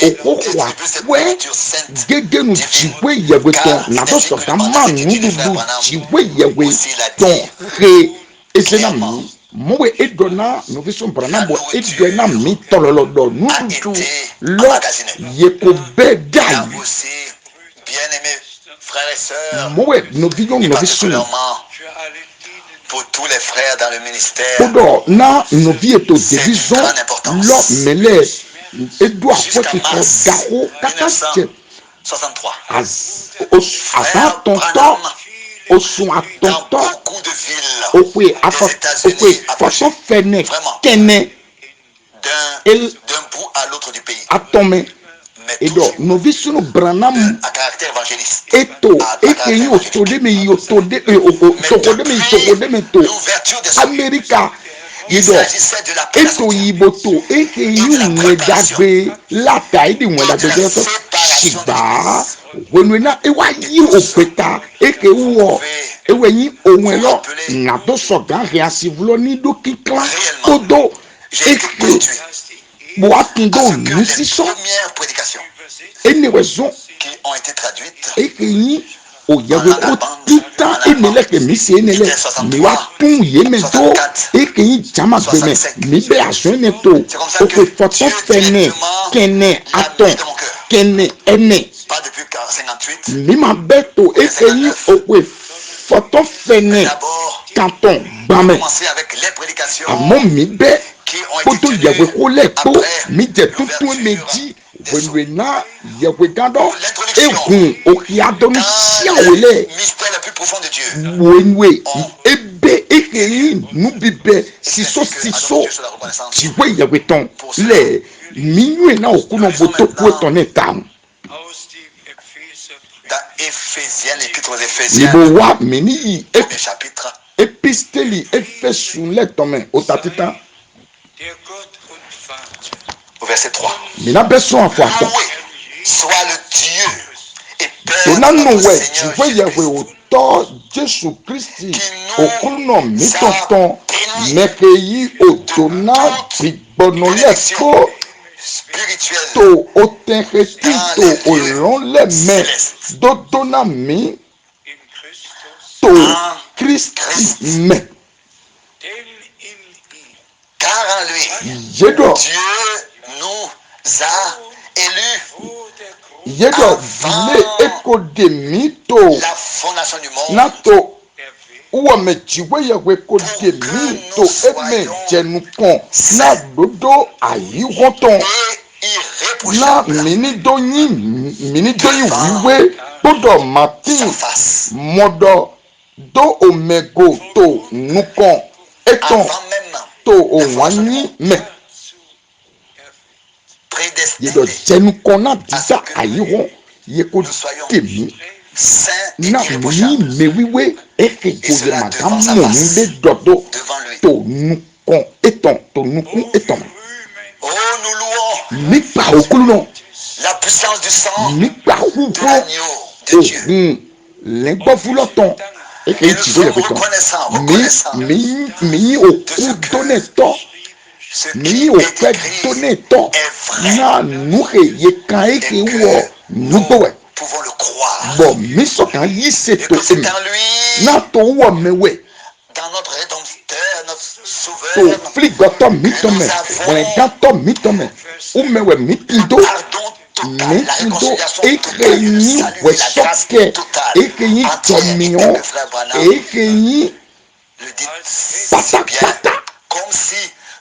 [SPEAKER 2] okokwa we gege nu chiwe yewe ton na do so ta manu dudu chiwe yewe ton he esena mi mowe edona no vision brana bo edona mi tololo do nu dudu lo ye ko be dai
[SPEAKER 1] Bien-aimés frères et sœurs,
[SPEAKER 2] mowe noviyo
[SPEAKER 1] et
[SPEAKER 2] novisunu
[SPEAKER 1] particulièrement pour tous les frères dans le ministère,
[SPEAKER 2] kodo na novieto
[SPEAKER 1] c'est d'une
[SPEAKER 2] division
[SPEAKER 1] grande importance.
[SPEAKER 2] lo mele edu
[SPEAKER 1] Jusqu'à
[SPEAKER 2] akwetito
[SPEAKER 1] mars
[SPEAKER 2] gaho kakache
[SPEAKER 1] 1963,
[SPEAKER 2] avant ton temps
[SPEAKER 1] Branham,
[SPEAKER 2] osun
[SPEAKER 1] dans
[SPEAKER 2] atonto
[SPEAKER 1] beaucoup de villes
[SPEAKER 2] okwe
[SPEAKER 1] des
[SPEAKER 2] okwe
[SPEAKER 1] États-Unis,
[SPEAKER 2] façon fene
[SPEAKER 1] Vraiment.
[SPEAKER 2] kene
[SPEAKER 1] d'un bout à l'autre du pays,
[SPEAKER 2] atome
[SPEAKER 1] mais
[SPEAKER 2] edo
[SPEAKER 1] toujours
[SPEAKER 2] novisunu branam
[SPEAKER 1] à caractère évangéliste.
[SPEAKER 2] eto
[SPEAKER 1] À caractère
[SPEAKER 2] eke yi
[SPEAKER 1] évangélique.
[SPEAKER 2] otode me yotode
[SPEAKER 1] Mais
[SPEAKER 2] tokode me to
[SPEAKER 1] l'ouverture des cieux,
[SPEAKER 2] America
[SPEAKER 1] il
[SPEAKER 2] edo
[SPEAKER 1] s'agissait de la
[SPEAKER 2] eto
[SPEAKER 1] préparation
[SPEAKER 2] yiboto eke yi nwedagbe lata edi nwedagbe jeso shigba wenwena ewa yi opeta eke wo ewenyi onwelo ngado soga reasivulo ni do kikla todo
[SPEAKER 1] J'ai été
[SPEAKER 2] eke
[SPEAKER 1] conduit
[SPEAKER 2] boakindo
[SPEAKER 1] à ce que les
[SPEAKER 2] nisiso
[SPEAKER 1] premières prédications
[SPEAKER 2] enewezo
[SPEAKER 1] qui ont été traduites
[SPEAKER 2] eke yi oyawe ko tuta enele ke misi enele miwa tun yeme to eke yi jama gbeme mibe aso ene to oko foto fene kene aton kene ene
[SPEAKER 1] pas depuis 58,
[SPEAKER 2] mima beto eke yi okwe foto fene
[SPEAKER 1] d'abord
[SPEAKER 2] kanton gbame
[SPEAKER 1] commencer avec les prédications
[SPEAKER 2] amo mibe
[SPEAKER 1] qui ont
[SPEAKER 2] poto
[SPEAKER 1] été
[SPEAKER 2] yawe
[SPEAKER 1] tenues
[SPEAKER 2] ko leto
[SPEAKER 1] après
[SPEAKER 2] mi je tuntun
[SPEAKER 1] l'ouverture
[SPEAKER 2] meji
[SPEAKER 1] des sceaux.
[SPEAKER 2] wenwena yawe gando
[SPEAKER 1] L'introduction
[SPEAKER 2] egun okiadonu
[SPEAKER 1] dans
[SPEAKER 2] siawele
[SPEAKER 1] les mystères les plus profonds de Dieu.
[SPEAKER 2] wenwe ebe eke yi nubibe siso siso
[SPEAKER 1] Dieu sur la reconnaissance.
[SPEAKER 2] jiwe yawe ton le minwe na okuno boto kweton etam
[SPEAKER 1] Dans Éphésiens, l'épître aux Éphésiens,
[SPEAKER 2] libo wa meni yi
[SPEAKER 1] premier chapitre,
[SPEAKER 2] episteli efesun letome otatita
[SPEAKER 1] au verset 3.
[SPEAKER 2] mina beso afọ atọ
[SPEAKER 1] Loué soit le Dieu et Père de
[SPEAKER 2] tonanu
[SPEAKER 1] notre
[SPEAKER 2] we
[SPEAKER 1] Seigneur
[SPEAKER 2] jiwe yawe
[SPEAKER 1] Jésus-Christ,
[SPEAKER 2] otọ Jesu Kristi okuno mi tonton meke yi otona gbigbono lẹkọ
[SPEAKER 1] spirituelle
[SPEAKER 2] to otenreti to olonlẹmẹ dodona mi to Kristi mẹ
[SPEAKER 1] car en lui,
[SPEAKER 2] yedo
[SPEAKER 1] Dieu nous a élus
[SPEAKER 2] yedo dile eko de mi to
[SPEAKER 1] la fondation du monde
[SPEAKER 2] na to uwame jiwe yawe ko de mi to eme jẹnukọn na dodo ayiwọtọn
[SPEAKER 1] et
[SPEAKER 2] na
[SPEAKER 1] irréprochable
[SPEAKER 2] mini doyin wiwe gbọ́dọ̀ martin
[SPEAKER 1] sa face,
[SPEAKER 2] mọdọ do omego to nukọn etan
[SPEAKER 1] avant même
[SPEAKER 2] to owanyi mẹ yedo
[SPEAKER 1] prédestiné,
[SPEAKER 2] jẹnukọn na dida ayiwọ yeko
[SPEAKER 1] nous soyons
[SPEAKER 2] temi
[SPEAKER 1] saints et
[SPEAKER 2] na mi
[SPEAKER 1] irréprochables
[SPEAKER 2] mewiwe eke goye madamu ni le dọdọ
[SPEAKER 1] devant lui.
[SPEAKER 2] to nukọn etan to nukun etan
[SPEAKER 1] Oh, nous louons
[SPEAKER 2] nípa òkúlu náà
[SPEAKER 1] la puissance du sang
[SPEAKER 2] nípa
[SPEAKER 1] de
[SPEAKER 2] wúwo
[SPEAKER 1] l'agneau de Dieu.
[SPEAKER 2] ògùn lẹ́gbọ́fúlọ́tàn eke
[SPEAKER 1] Et nous
[SPEAKER 2] ìtìgbó yẹ
[SPEAKER 1] sommes
[SPEAKER 2] pẹ̀tàn
[SPEAKER 1] reconnaissants
[SPEAKER 2] mi òkú dónẹ̀tọ̀
[SPEAKER 1] ce
[SPEAKER 2] mi
[SPEAKER 1] qui est
[SPEAKER 2] òkú
[SPEAKER 1] écrit
[SPEAKER 2] dónẹ̀tọ̀
[SPEAKER 1] est vrai
[SPEAKER 2] náà nùhè yẹ kan eke
[SPEAKER 1] et
[SPEAKER 2] wọ
[SPEAKER 1] que nous
[SPEAKER 2] nùgbọ̀wẹ̀
[SPEAKER 1] pouvons le croire.
[SPEAKER 2] bọ̀ mi sọ̀kan yí
[SPEAKER 1] Et
[SPEAKER 2] ṣètò
[SPEAKER 1] que c'est
[SPEAKER 2] èmi
[SPEAKER 1] en lui,
[SPEAKER 2] náà tó wọ̀ mẹ́wẹ̀
[SPEAKER 1] dans notre rédempteur, notre
[SPEAKER 2] tó
[SPEAKER 1] sauveur,
[SPEAKER 2] fílígọ́tọ̀ mi tọ́mẹ̀ wẹ̀rẹ̀dátọ̀ mi tọ́mẹ̀ umẹ̀wẹ̀ mi kìdó
[SPEAKER 1] pardon total, la
[SPEAKER 2] metido
[SPEAKER 1] réconciliation
[SPEAKER 2] eke
[SPEAKER 1] totale, le
[SPEAKER 2] yi
[SPEAKER 1] salut et la grâce
[SPEAKER 2] wẹsọkẹ
[SPEAKER 1] totale.
[SPEAKER 2] eke yi
[SPEAKER 1] Entière. Et
[SPEAKER 2] jọmiyan
[SPEAKER 1] que frère Branham
[SPEAKER 2] eke yi
[SPEAKER 1] le dit si bien,
[SPEAKER 2] pátápátá
[SPEAKER 1] comme si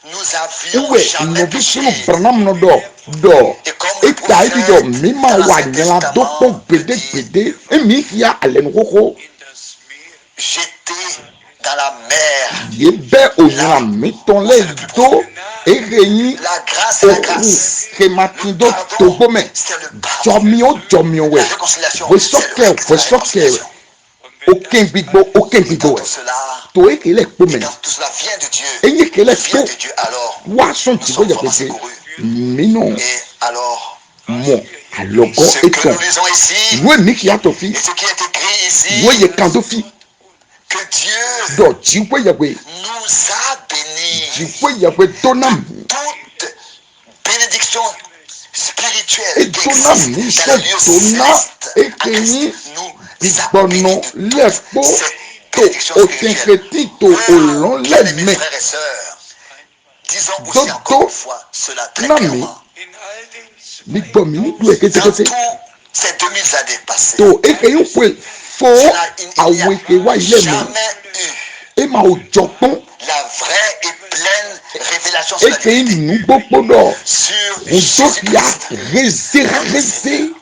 [SPEAKER 1] nous avions
[SPEAKER 2] uwe
[SPEAKER 1] jamais
[SPEAKER 2] nobi
[SPEAKER 1] péché.
[SPEAKER 2] sunu branam no dɔ eka ebi dɔ mima wa nyala dɔkpɔ gbedegbede emi hia alɛnukoko
[SPEAKER 1] J'étais dans la mer.
[SPEAKER 2] ye bɛ onyala mitɔn lɛ do eke yi
[SPEAKER 1] La grâce et la
[SPEAKER 2] oku
[SPEAKER 1] grâce.
[SPEAKER 2] kemati dɔ
[SPEAKER 1] Pardon,
[SPEAKER 2] togbɔmɛ
[SPEAKER 1] c'est le pardon.
[SPEAKER 2] jɔmiyan wɛ
[SPEAKER 1] La réconciliation,
[SPEAKER 2] wesɔkɛ
[SPEAKER 1] c'est le
[SPEAKER 2] wesɔkɛ
[SPEAKER 1] réconciliation.
[SPEAKER 2] oken gbigbo
[SPEAKER 1] Dans
[SPEAKER 2] wɛ
[SPEAKER 1] tout cela,
[SPEAKER 2] to eke lɛ
[SPEAKER 1] et
[SPEAKER 2] kpɔmɛ
[SPEAKER 1] dans tout cela vient de Dieu.
[SPEAKER 2] enye kele
[SPEAKER 1] Vient
[SPEAKER 2] kpo
[SPEAKER 1] de Dieu alors.
[SPEAKER 2] wa sɔn
[SPEAKER 1] Nous
[SPEAKER 2] ti
[SPEAKER 1] sommes
[SPEAKER 2] ko
[SPEAKER 1] vraiment
[SPEAKER 2] yɛpɛsɛ
[SPEAKER 1] secourus.
[SPEAKER 2] minnu
[SPEAKER 1] Et alors,
[SPEAKER 2] mɔ alɔgɔ
[SPEAKER 1] ce que
[SPEAKER 2] etɔn
[SPEAKER 1] nous lisons ici,
[SPEAKER 2] nue mi kia tɔ fi
[SPEAKER 1] et ce qui est écrit ici,
[SPEAKER 2] nue yɛ kan do fi
[SPEAKER 1] que Dieu
[SPEAKER 2] dɔ dziwe yɛwɛ
[SPEAKER 1] nous a bénis.
[SPEAKER 2] dziwe yɛwɛ dɔna
[SPEAKER 1] Toute bénédiction spirituelle qui
[SPEAKER 2] edɔna
[SPEAKER 1] existe
[SPEAKER 2] mi
[SPEAKER 1] dans
[SPEAKER 2] sɔ
[SPEAKER 1] les lieux
[SPEAKER 2] dɔna
[SPEAKER 1] célestes en
[SPEAKER 2] eke
[SPEAKER 1] Christ
[SPEAKER 2] yi
[SPEAKER 1] nous a
[SPEAKER 2] gbɔnɔ
[SPEAKER 1] bénis de
[SPEAKER 2] lɛ
[SPEAKER 1] toutes
[SPEAKER 2] kpo
[SPEAKER 1] ces
[SPEAKER 2] to
[SPEAKER 1] bénédictions spirituelles.
[SPEAKER 2] otenketi to olɔn lɛ
[SPEAKER 1] Bien-aimés
[SPEAKER 2] mɛ
[SPEAKER 1] frères et sœurs, disons aussi
[SPEAKER 2] Dodo
[SPEAKER 1] encore une fois cela très
[SPEAKER 2] Nami.
[SPEAKER 1] clairement.
[SPEAKER 2] mi gbɔ mi ni du yɛ
[SPEAKER 1] Dans
[SPEAKER 2] ketekete
[SPEAKER 1] tout ces 2000 années passées,
[SPEAKER 2] to eke yin kwe fo awe ke wa ile
[SPEAKER 1] jamais
[SPEAKER 2] me
[SPEAKER 1] eu
[SPEAKER 2] e ma ojopon
[SPEAKER 1] la vraie et pleine révélation sur la
[SPEAKER 2] eke yin
[SPEAKER 1] divinité,
[SPEAKER 2] nu gbogbo do
[SPEAKER 1] sur
[SPEAKER 2] ojo ya
[SPEAKER 1] Jésus-Christ.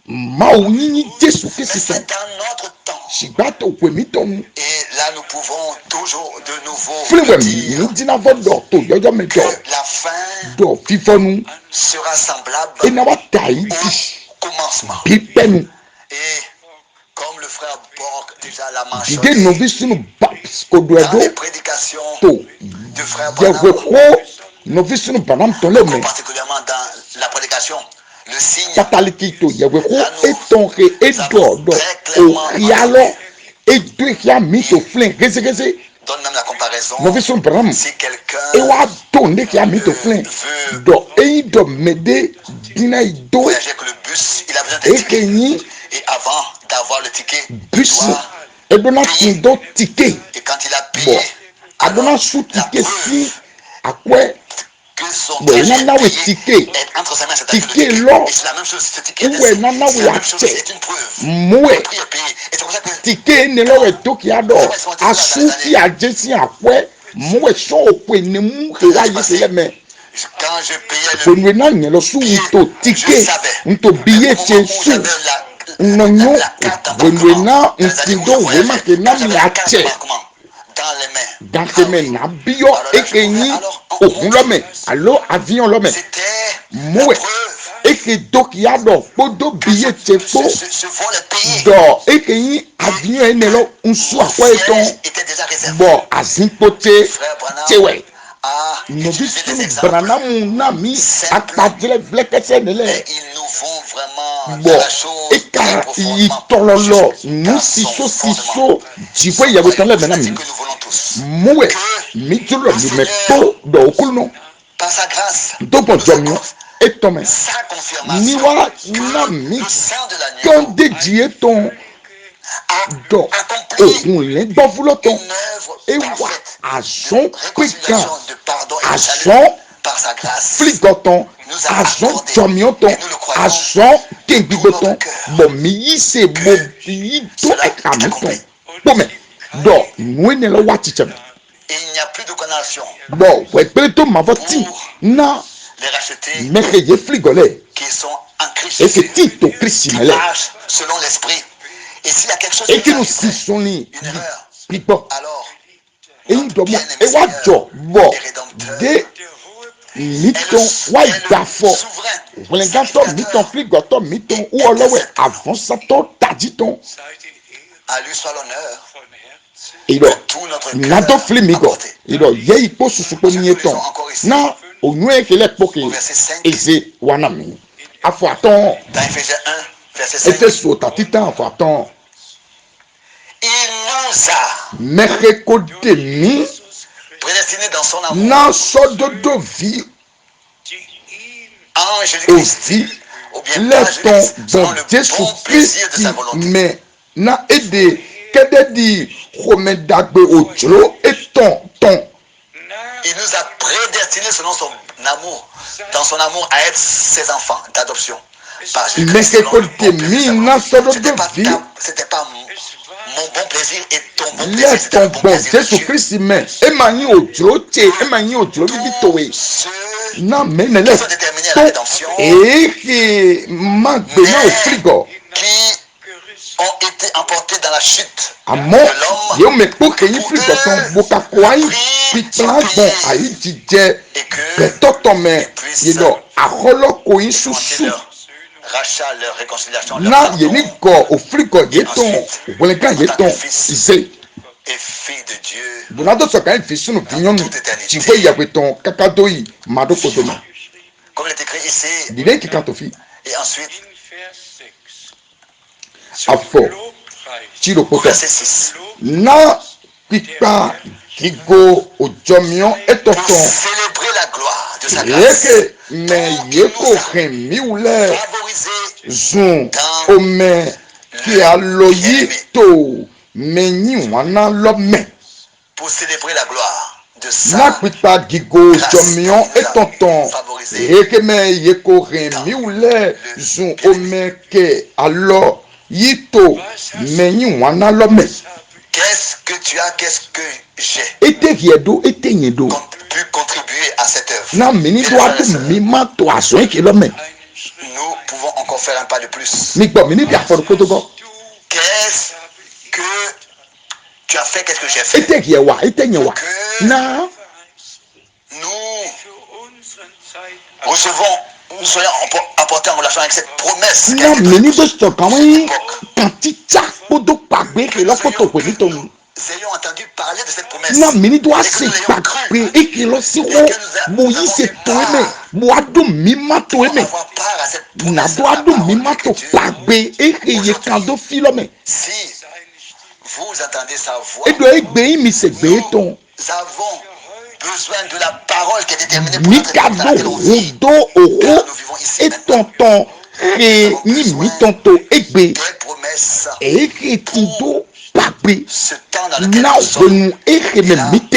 [SPEAKER 2] ma o yin Jésù
[SPEAKER 1] Mais
[SPEAKER 2] Kristi
[SPEAKER 1] c'est dans notre temps.
[SPEAKER 2] sigba to kwe mi to mu
[SPEAKER 1] Et là, nous pouvons toujours de nouveau
[SPEAKER 2] flewe
[SPEAKER 1] dire
[SPEAKER 2] mi dina vo do to yoyo me
[SPEAKER 1] que
[SPEAKER 2] do
[SPEAKER 1] la fin
[SPEAKER 2] do fifonu
[SPEAKER 1] sera semblable
[SPEAKER 2] e na wa ta yi
[SPEAKER 1] au
[SPEAKER 2] di
[SPEAKER 1] commencement.
[SPEAKER 2] bi penu
[SPEAKER 1] Et comme le frère Borg déjà l'a
[SPEAKER 2] dide
[SPEAKER 1] mentionné,
[SPEAKER 2] novi sunu baptis kodo
[SPEAKER 1] dans
[SPEAKER 2] edo
[SPEAKER 1] les prédications
[SPEAKER 2] to
[SPEAKER 1] du frère
[SPEAKER 2] yewe
[SPEAKER 1] Branham,
[SPEAKER 2] ko novi sunu banam to le
[SPEAKER 1] encore
[SPEAKER 2] me
[SPEAKER 1] particulièrement dans la prédication, le signe,
[SPEAKER 2] pataliki to yewe ko etonke edodo orialo edo ya mi to flen gese
[SPEAKER 1] donne même la comparaison.
[SPEAKER 2] novi sunu banam
[SPEAKER 1] Si quelqu'un
[SPEAKER 2] ewa to ne ya mi to flen do eyi do mede dina ido
[SPEAKER 1] voyager avec le bus, il a besoin d'un
[SPEAKER 2] eke
[SPEAKER 1] ticket.
[SPEAKER 2] yin
[SPEAKER 1] Et avant d'avoir le ticket, il
[SPEAKER 2] bus
[SPEAKER 1] doit
[SPEAKER 2] edona
[SPEAKER 1] payer.
[SPEAKER 2] tindo tike
[SPEAKER 1] Et quand il a
[SPEAKER 2] bo
[SPEAKER 1] payé,
[SPEAKER 2] adona
[SPEAKER 1] alors
[SPEAKER 2] su
[SPEAKER 1] la
[SPEAKER 2] tike si
[SPEAKER 1] preuve
[SPEAKER 2] akwe
[SPEAKER 1] que son
[SPEAKER 2] bo
[SPEAKER 1] trajet
[SPEAKER 2] ina nawe
[SPEAKER 1] payé
[SPEAKER 2] tike
[SPEAKER 1] est entre ses mains, c'est-à-dire le
[SPEAKER 2] tike
[SPEAKER 1] ticket.
[SPEAKER 2] lo
[SPEAKER 1] Et c'est la même chose, ce ticket
[SPEAKER 2] uwe
[SPEAKER 1] c'est
[SPEAKER 2] na nawe
[SPEAKER 1] la même chose,
[SPEAKER 2] ate
[SPEAKER 1] c'est une preuve.
[SPEAKER 2] muwe
[SPEAKER 1] Le prix est payé. Et c'est pour ça que
[SPEAKER 2] tike ne lo etoki ado asu ki ajesi akwe muwe so okwe ne mu ke wa yi se me
[SPEAKER 1] quand je payais le
[SPEAKER 2] bonwe na ne lo su to
[SPEAKER 1] je
[SPEAKER 2] tike
[SPEAKER 1] savais.
[SPEAKER 2] nto biye che su nonyo bonwe na ntindo we ma ke na mi ache
[SPEAKER 1] dans les mains.
[SPEAKER 2] danteme na biyo eke yin okun lome alo avion lome
[SPEAKER 1] C'était la
[SPEAKER 2] muwe
[SPEAKER 1] preuve.
[SPEAKER 2] eke doki ado kpodo biye che kpo
[SPEAKER 1] Ce vol est payé.
[SPEAKER 2] do eke yin avion ene lo nsu
[SPEAKER 1] Mon
[SPEAKER 2] akwa
[SPEAKER 1] siège
[SPEAKER 2] eton
[SPEAKER 1] était déjà réservé.
[SPEAKER 2] bo azinpo che
[SPEAKER 1] Frère Branham
[SPEAKER 2] chewe
[SPEAKER 1] a
[SPEAKER 2] novi
[SPEAKER 1] utilisé des
[SPEAKER 2] sunu
[SPEAKER 1] exemples.
[SPEAKER 2] branamu na mi akpadile blekese
[SPEAKER 1] Et
[SPEAKER 2] nele
[SPEAKER 1] ils nous font vraiment
[SPEAKER 2] bo
[SPEAKER 1] la chose
[SPEAKER 2] eka
[SPEAKER 1] très profondément
[SPEAKER 2] itololo
[SPEAKER 1] jusqu'à
[SPEAKER 2] nu
[SPEAKER 1] son
[SPEAKER 2] siso
[SPEAKER 1] fondement.
[SPEAKER 2] jifwe yawe tan le
[SPEAKER 1] C'est
[SPEAKER 2] menam
[SPEAKER 1] ainsi que nous voulons tous.
[SPEAKER 2] muwe mitolo mi me to do okulu
[SPEAKER 1] Par sa grâce,
[SPEAKER 2] do bo
[SPEAKER 1] nous
[SPEAKER 2] jomio
[SPEAKER 1] accorde
[SPEAKER 2] etome
[SPEAKER 1] sa
[SPEAKER 2] ni
[SPEAKER 1] confirmation
[SPEAKER 2] wa
[SPEAKER 1] que
[SPEAKER 2] na mi
[SPEAKER 1] le sang de
[SPEAKER 2] kan
[SPEAKER 1] l'agneau
[SPEAKER 2] de die ton
[SPEAKER 1] a
[SPEAKER 2] do
[SPEAKER 1] accompli
[SPEAKER 2] okun le gbofulo ton
[SPEAKER 1] une œuvre
[SPEAKER 2] ewa
[SPEAKER 1] parfaite
[SPEAKER 2] ason
[SPEAKER 1] de réconciliation,
[SPEAKER 2] pekan
[SPEAKER 1] de pardon et de salut
[SPEAKER 2] ason
[SPEAKER 1] par sa grâce.
[SPEAKER 2] fligoton
[SPEAKER 1] Nous a
[SPEAKER 2] ason
[SPEAKER 1] accordé,
[SPEAKER 2] jomio ton
[SPEAKER 1] et nous le croyons,
[SPEAKER 2] ason kengbigoton
[SPEAKER 1] notre cœur,
[SPEAKER 2] bo mi yi se bo yi to
[SPEAKER 1] cela
[SPEAKER 2] eka mi
[SPEAKER 1] est
[SPEAKER 2] ton
[SPEAKER 1] accompli.
[SPEAKER 2] pome do nwe ne lo wa chichem
[SPEAKER 1] Et il n'y a plus de condamnation
[SPEAKER 2] bo we pele to ma vo ti na
[SPEAKER 1] les rachetés
[SPEAKER 2] meke ye fligole
[SPEAKER 1] qui sont en Christ
[SPEAKER 2] eke
[SPEAKER 1] Jésus,
[SPEAKER 2] ti to Kristi
[SPEAKER 1] qui
[SPEAKER 2] mele
[SPEAKER 1] marchent selon l'esprit. Et s'il y a quelque chose qui
[SPEAKER 2] eke
[SPEAKER 1] nous
[SPEAKER 2] no si
[SPEAKER 1] arriverait,
[SPEAKER 2] soni
[SPEAKER 1] une erreur,
[SPEAKER 2] pipo
[SPEAKER 1] alors
[SPEAKER 2] eyi
[SPEAKER 1] notre
[SPEAKER 2] do mo
[SPEAKER 1] bien-aimé
[SPEAKER 2] e wa
[SPEAKER 1] Seigneur
[SPEAKER 2] jo bo
[SPEAKER 1] et Rédempteur
[SPEAKER 2] de
[SPEAKER 1] est
[SPEAKER 2] miton wa dafo
[SPEAKER 1] le souverain
[SPEAKER 2] wlengato miton
[SPEAKER 1] sacrificateur.
[SPEAKER 2] fligoto miton uolowe avansato tajiton
[SPEAKER 1] À lui soit l'honneur
[SPEAKER 2] ido
[SPEAKER 1] de tout notre
[SPEAKER 2] nato
[SPEAKER 1] cœur
[SPEAKER 2] flimigo
[SPEAKER 1] apporté.
[SPEAKER 2] ido ye ikpo susupo nieton na onu ekele poke
[SPEAKER 1] Au verset 5,
[SPEAKER 2] eze wana mi afọ aton
[SPEAKER 1] dans Ephésiens 1, verset 5,
[SPEAKER 2] efeso tatitan afọ aton
[SPEAKER 1] il nous a
[SPEAKER 2] mekeko de mi
[SPEAKER 1] prédestinés dans son amour
[SPEAKER 2] na sododo vi
[SPEAKER 1] en Jésus-Christ,
[SPEAKER 2] ovi
[SPEAKER 1] ou bien par
[SPEAKER 2] leton
[SPEAKER 1] Jésus-Christ, selon
[SPEAKER 2] bon
[SPEAKER 1] le
[SPEAKER 2] Jesu
[SPEAKER 1] bon plaisir de
[SPEAKER 2] Kristi
[SPEAKER 1] sa volonté.
[SPEAKER 2] me na ede kede di xɔmedagbe odzro etɔn tɔn
[SPEAKER 1] Il nous a prédestinés selon son amour, dans son amour à être ses enfants d'adoption. Par Jésus-Christ, selon
[SPEAKER 2] mekeko
[SPEAKER 1] le
[SPEAKER 2] de
[SPEAKER 1] bon plaisir de
[SPEAKER 2] mi
[SPEAKER 1] sa
[SPEAKER 2] na
[SPEAKER 1] volonté.
[SPEAKER 2] sododo vi
[SPEAKER 1] C'était pas mon bon plaisir et ton bon plaisir, c'était
[SPEAKER 2] leton
[SPEAKER 1] le bon
[SPEAKER 2] bon
[SPEAKER 1] plaisir de
[SPEAKER 2] Jesu
[SPEAKER 1] Dieu.
[SPEAKER 2] Kristi me ema nyi odzro tse ema nyi odzro vivi towe
[SPEAKER 1] Ceux
[SPEAKER 2] na mene
[SPEAKER 1] qui
[SPEAKER 2] le
[SPEAKER 1] sont déterminés à la
[SPEAKER 2] to
[SPEAKER 1] rédemption,
[SPEAKER 2] eke magbe na ofrigo
[SPEAKER 1] qui ont été emportés dans la chute
[SPEAKER 2] amɔ
[SPEAKER 1] de l'homme
[SPEAKER 2] yewo me kpo ke yi frigo tɔn bokako ayi kpikpla gbɔn ayi dzidzɛ
[SPEAKER 1] et que
[SPEAKER 2] gbɛtɔtɔ me yenɔ axɔlɔ ko yi
[SPEAKER 1] commencer
[SPEAKER 2] susu
[SPEAKER 1] leur rachat, leur réconciliation, leur
[SPEAKER 2] na
[SPEAKER 1] pardon
[SPEAKER 2] yeni gɔ ofrigo yetɔn wɛlɛkan yetɔn ize
[SPEAKER 1] et filles de Dieu
[SPEAKER 2] bonado sɔka yi fi sunu fi nyɔnu tìfɔ yabetɔn kakado yi madoko dome
[SPEAKER 1] comme il est écrit ici.
[SPEAKER 2] dide kika to fi
[SPEAKER 1] Et ensuite,
[SPEAKER 2] afɔ tiro
[SPEAKER 1] au
[SPEAKER 2] kpɔtɔ
[SPEAKER 1] verset 6,
[SPEAKER 2] na kpikpa kigo odzɔmiɔ
[SPEAKER 1] pour
[SPEAKER 2] etɔtɔn.
[SPEAKER 1] célébrer la gloire de sa grâce,
[SPEAKER 2] Yeke me yeko remiwule
[SPEAKER 1] favorisé
[SPEAKER 2] zun ome ki aloyi to menyi wana lome
[SPEAKER 1] pour célébrer la gloire de sa
[SPEAKER 2] N'apita gigo
[SPEAKER 1] grâce
[SPEAKER 2] jomion
[SPEAKER 1] qui
[SPEAKER 2] et
[SPEAKER 1] nous a
[SPEAKER 2] tonton.
[SPEAKER 1] favorisés
[SPEAKER 2] Ekeme yekore miule zun omeke alors yito meni wana lome.
[SPEAKER 1] Qu'est-ce que tu as, qu'est-ce que j'ai
[SPEAKER 2] Ete yedo ete nyedo.
[SPEAKER 1] pu contribuer à cette œuvre?
[SPEAKER 2] Na mini
[SPEAKER 1] Bien,
[SPEAKER 2] doa
[SPEAKER 1] frères et
[SPEAKER 2] tu
[SPEAKER 1] sœurs,
[SPEAKER 2] mima to aso eke lome.
[SPEAKER 1] nous pouvons encore faire un pas de plus.
[SPEAKER 2] Mi gbo mini dia for kotogo.
[SPEAKER 1] Qu'est-ce que tu as fait, qu'est-ce que j'ai fait?
[SPEAKER 2] Ete yewa ete nyewa. Na
[SPEAKER 1] nous recevons, nous soyons apportés en relation avec cette promesse qui a
[SPEAKER 2] na
[SPEAKER 1] été donnée
[SPEAKER 2] mini
[SPEAKER 1] pour
[SPEAKER 2] do so kan
[SPEAKER 1] cette
[SPEAKER 2] wi
[SPEAKER 1] époque.
[SPEAKER 2] kan ti cha podo pagbe ke lo poto pe ni to.
[SPEAKER 1] Nous ayons entendu parler de cette promesse.
[SPEAKER 2] Na mini do
[SPEAKER 1] Et que
[SPEAKER 2] ase
[SPEAKER 1] nous l'ayons cru.
[SPEAKER 2] pagbe eke lo si wo mo yi se to eme mo adu mima to
[SPEAKER 1] Pour
[SPEAKER 2] eme.
[SPEAKER 1] avoir part à cette
[SPEAKER 2] Na
[SPEAKER 1] promesse
[SPEAKER 2] do
[SPEAKER 1] de la
[SPEAKER 2] adu
[SPEAKER 1] parole
[SPEAKER 2] mima
[SPEAKER 1] de
[SPEAKER 2] to
[SPEAKER 1] Dieu.
[SPEAKER 2] pagbe eke ye kan do filome.
[SPEAKER 1] Si vous entendez sa voix,
[SPEAKER 2] E do egbe mi se gbe ton.
[SPEAKER 1] nous avons besoin de la parole qui est déterminée pour notre époque dans
[SPEAKER 2] Mikado
[SPEAKER 1] laquelle on vit.
[SPEAKER 2] odo oro
[SPEAKER 1] Car nous vivons ici
[SPEAKER 2] et
[SPEAKER 1] maintenant.
[SPEAKER 2] tonton re ni mi tonto egbe
[SPEAKER 1] Des promesses
[SPEAKER 2] e ke ti do pagbe
[SPEAKER 1] ce temps dans lequel
[SPEAKER 2] na
[SPEAKER 1] nous sommes.
[SPEAKER 2] wenu eke
[SPEAKER 1] Et
[SPEAKER 2] me
[SPEAKER 1] là,
[SPEAKER 2] mite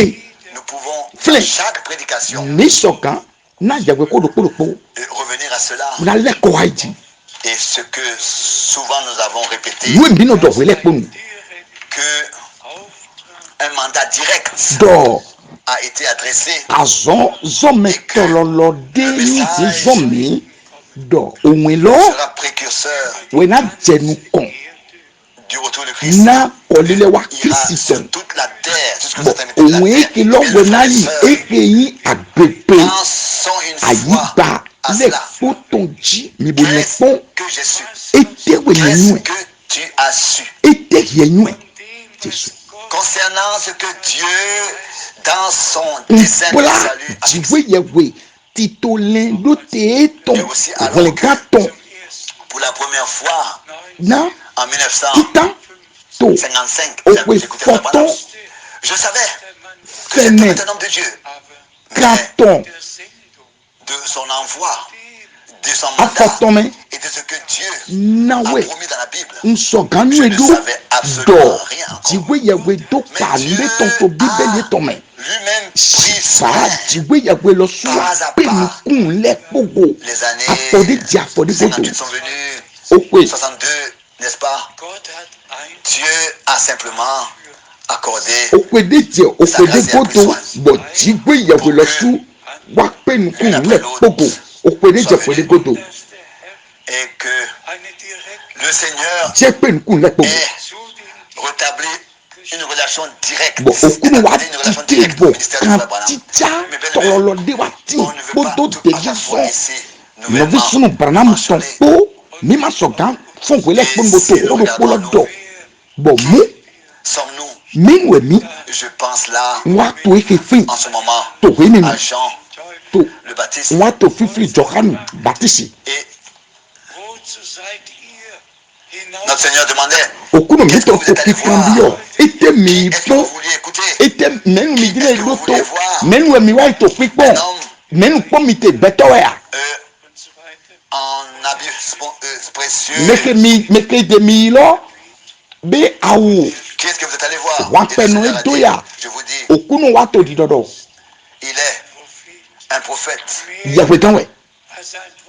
[SPEAKER 1] nous pouvons,
[SPEAKER 2] Flint.
[SPEAKER 1] dans chaque prédication,
[SPEAKER 2] ni sokan na jagwe kodo kodo po
[SPEAKER 1] revenir à cela.
[SPEAKER 2] na le ko haiti
[SPEAKER 1] Et ce que souvent nous avons répété,
[SPEAKER 2] we mbino do wele ponu
[SPEAKER 1] que un mandat direct
[SPEAKER 2] do
[SPEAKER 1] a été adressé.
[SPEAKER 2] azon zome tololo de ni ti zome do onwe lo
[SPEAKER 1] Sera précurseur
[SPEAKER 2] we na jenu kon
[SPEAKER 1] du retour de Christ.
[SPEAKER 2] na kolile wa
[SPEAKER 1] Ira
[SPEAKER 2] kisi
[SPEAKER 1] sur
[SPEAKER 2] ton
[SPEAKER 1] toute la terre, jusqu'aux
[SPEAKER 2] bo
[SPEAKER 1] extrémités de la
[SPEAKER 2] onwe
[SPEAKER 1] terre.
[SPEAKER 2] ke lo
[SPEAKER 1] Et bien,
[SPEAKER 2] we
[SPEAKER 1] frères
[SPEAKER 2] na
[SPEAKER 1] et
[SPEAKER 2] yi
[SPEAKER 1] sœurs,
[SPEAKER 2] eke yi agbepe
[SPEAKER 1] pensons une fois
[SPEAKER 2] ayiba
[SPEAKER 1] à
[SPEAKER 2] le
[SPEAKER 1] cela.
[SPEAKER 2] fotonji mi bo ne
[SPEAKER 1] Qu'est-ce
[SPEAKER 2] pon
[SPEAKER 1] que j'ai su?
[SPEAKER 2] ete we
[SPEAKER 1] Qu'est-ce
[SPEAKER 2] yenwe
[SPEAKER 1] que tu as su?
[SPEAKER 2] ete yenwe Jésus
[SPEAKER 1] Concernant ce que Dieu, dans son dessein de
[SPEAKER 2] mpola
[SPEAKER 1] salut, a fixé.
[SPEAKER 2] jiwe yewe titolen do te ton wele gaton
[SPEAKER 1] Pour la première fois,
[SPEAKER 2] na
[SPEAKER 1] en 1955,
[SPEAKER 2] titan to okwe
[SPEAKER 1] j'écoutais la
[SPEAKER 2] foton
[SPEAKER 1] parole. Je savais que
[SPEAKER 2] fene
[SPEAKER 1] c'était un homme de Dieu, mais
[SPEAKER 2] gaton
[SPEAKER 1] de son envoi, de son mandat
[SPEAKER 2] afotome
[SPEAKER 1] et de ce que Dieu
[SPEAKER 2] na
[SPEAKER 1] a
[SPEAKER 2] we
[SPEAKER 1] promis dans la Bible.
[SPEAKER 2] nsoganu
[SPEAKER 1] Je ne
[SPEAKER 2] edo
[SPEAKER 1] savais absolument
[SPEAKER 2] do
[SPEAKER 1] rien encore.
[SPEAKER 2] jiwe yewe do ka le ton to bibeli tome
[SPEAKER 1] Lui-même pris
[SPEAKER 2] sa
[SPEAKER 1] soin.
[SPEAKER 2] jiwe yewe lo suwa penu kun le pogo
[SPEAKER 1] Les années
[SPEAKER 2] afode di afode godo
[SPEAKER 1] 58 sont venues,
[SPEAKER 2] okwe
[SPEAKER 1] 62, n'est-ce pas? Dieu a simplement accordé
[SPEAKER 2] okwede je okwede godo bo jiwe yewe lo su wa penu kun le pogo okwede je okwede godo
[SPEAKER 1] et que le Seigneur
[SPEAKER 2] je penu kun le pogo
[SPEAKER 1] ait rétabli une relation directe,
[SPEAKER 2] bo okunu wa
[SPEAKER 1] établi une relation
[SPEAKER 2] tite
[SPEAKER 1] directe
[SPEAKER 2] bo
[SPEAKER 1] au ministère de
[SPEAKER 2] kan
[SPEAKER 1] Abraham.
[SPEAKER 2] tija
[SPEAKER 1] Mais bien,
[SPEAKER 2] tololo de wa ti
[SPEAKER 1] on ne veut pas
[SPEAKER 2] bodo
[SPEAKER 1] tout à la fois
[SPEAKER 2] teji
[SPEAKER 1] ici,
[SPEAKER 2] novi
[SPEAKER 1] nouvellement
[SPEAKER 2] sunu branam ton
[SPEAKER 1] mentionné.
[SPEAKER 2] po mi ma sogan fon wele pon bo to oro polo do bo mu
[SPEAKER 1] Sommes-nous,
[SPEAKER 2] min we mi
[SPEAKER 1] je pense là,
[SPEAKER 2] wa to fifi
[SPEAKER 1] en ce moment,
[SPEAKER 2] to we ni
[SPEAKER 1] à Jean
[SPEAKER 2] to
[SPEAKER 1] le Baptiste
[SPEAKER 2] wa to fifi Johanu Baptiste
[SPEAKER 1] et notre Seigneur demandait
[SPEAKER 2] okunu mi to ko kikambio ete mi
[SPEAKER 1] qui est-ce que
[SPEAKER 2] fon
[SPEAKER 1] vous vouliez écouter?
[SPEAKER 2] ete menu mi dire lo to menu we mi wa to pipon
[SPEAKER 1] Un homme
[SPEAKER 2] menu po mi te beto ya
[SPEAKER 1] en habits précieux.
[SPEAKER 2] meke de mi lo be awu
[SPEAKER 1] Qui est-ce que vous êtes allé voir?
[SPEAKER 2] wa
[SPEAKER 1] Et le
[SPEAKER 2] penu
[SPEAKER 1] Seigneur a
[SPEAKER 2] do
[SPEAKER 1] dit,
[SPEAKER 2] ya
[SPEAKER 1] je vous dis,
[SPEAKER 2] okunu wa to di dodo
[SPEAKER 1] il est un prophète,
[SPEAKER 2] yawe tan we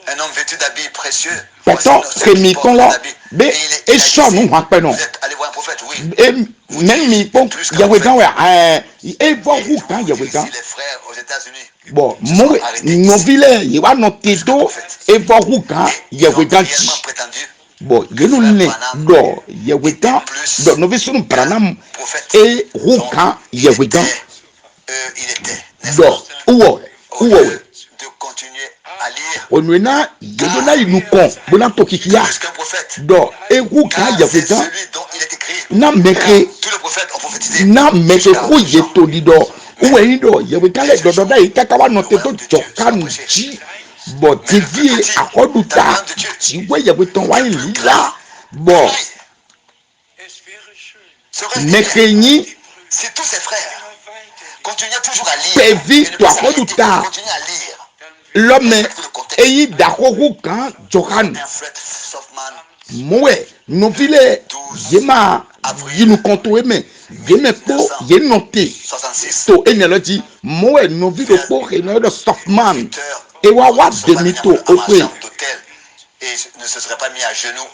[SPEAKER 1] un homme vêtu d'habits précieux.
[SPEAKER 2] Pẹ̀tọ́ kèmí kan lọ bẹ́ e sọ̀nù wọn pẹ̀ nù.
[SPEAKER 1] Vous êtes allé voir un prophète, oui.
[SPEAKER 2] E mẹ́mi pọ́n yẹ̀wé gan wẹ̀ e bọ́ wù kan yẹ̀wé gan.
[SPEAKER 1] Ici, les frères aux États-Unis.
[SPEAKER 2] Bọ̀ mọ̀wé nọ̀vilẹ̀ yìí wà nọ ti do e bọ́ wù kan yẹ̀wé gan jì.
[SPEAKER 1] Réellement prétendu
[SPEAKER 2] Bọ̀ yẹnu lẹ̀ dọ̀ yẹ̀wé gan dọ̀ nọ̀vi sunu paranam e wù kan yẹ̀wé gan.
[SPEAKER 1] Il était, n'est-ce
[SPEAKER 2] Dọ̀
[SPEAKER 1] pas?
[SPEAKER 2] wọ̀
[SPEAKER 1] Au lieu de continuer à lire
[SPEAKER 2] onwena yẹ̀dọ̀ náà inú kàn bọ́nà tó kìkì yá
[SPEAKER 1] plus qu'un prophète.
[SPEAKER 2] dọ̀ e wù kan
[SPEAKER 1] Car
[SPEAKER 2] yẹ̀wé
[SPEAKER 1] c'est
[SPEAKER 2] gan
[SPEAKER 1] celui dont il est écrit.
[SPEAKER 2] na mẹ́kẹ́.
[SPEAKER 1] Tous les prophètes ont prophétisé.
[SPEAKER 2] Na meke ko ye to di do uwe ni do ye we kale do da yi kaka wa no te to jokanu ji bo ti vie akodu ta ti we ye we ton wa yin la bo meke yin
[SPEAKER 1] Si tous ses frères continuaient toujours à lire,
[SPEAKER 2] Pevi
[SPEAKER 1] et ne
[SPEAKER 2] to
[SPEAKER 1] pas s'arrêter,
[SPEAKER 2] akodu ta
[SPEAKER 1] continuer à lire.
[SPEAKER 2] l'homme eyi da ko ku kan jokanu
[SPEAKER 1] Un Fred Softman,
[SPEAKER 2] mowe no vile ye ma yi nous contour mais yeme po ye noté
[SPEAKER 1] 66.
[SPEAKER 2] to enelo dit mo e no vi do po e no do softman et wa demito okwe
[SPEAKER 1] Et ne se serait pas mis à genoux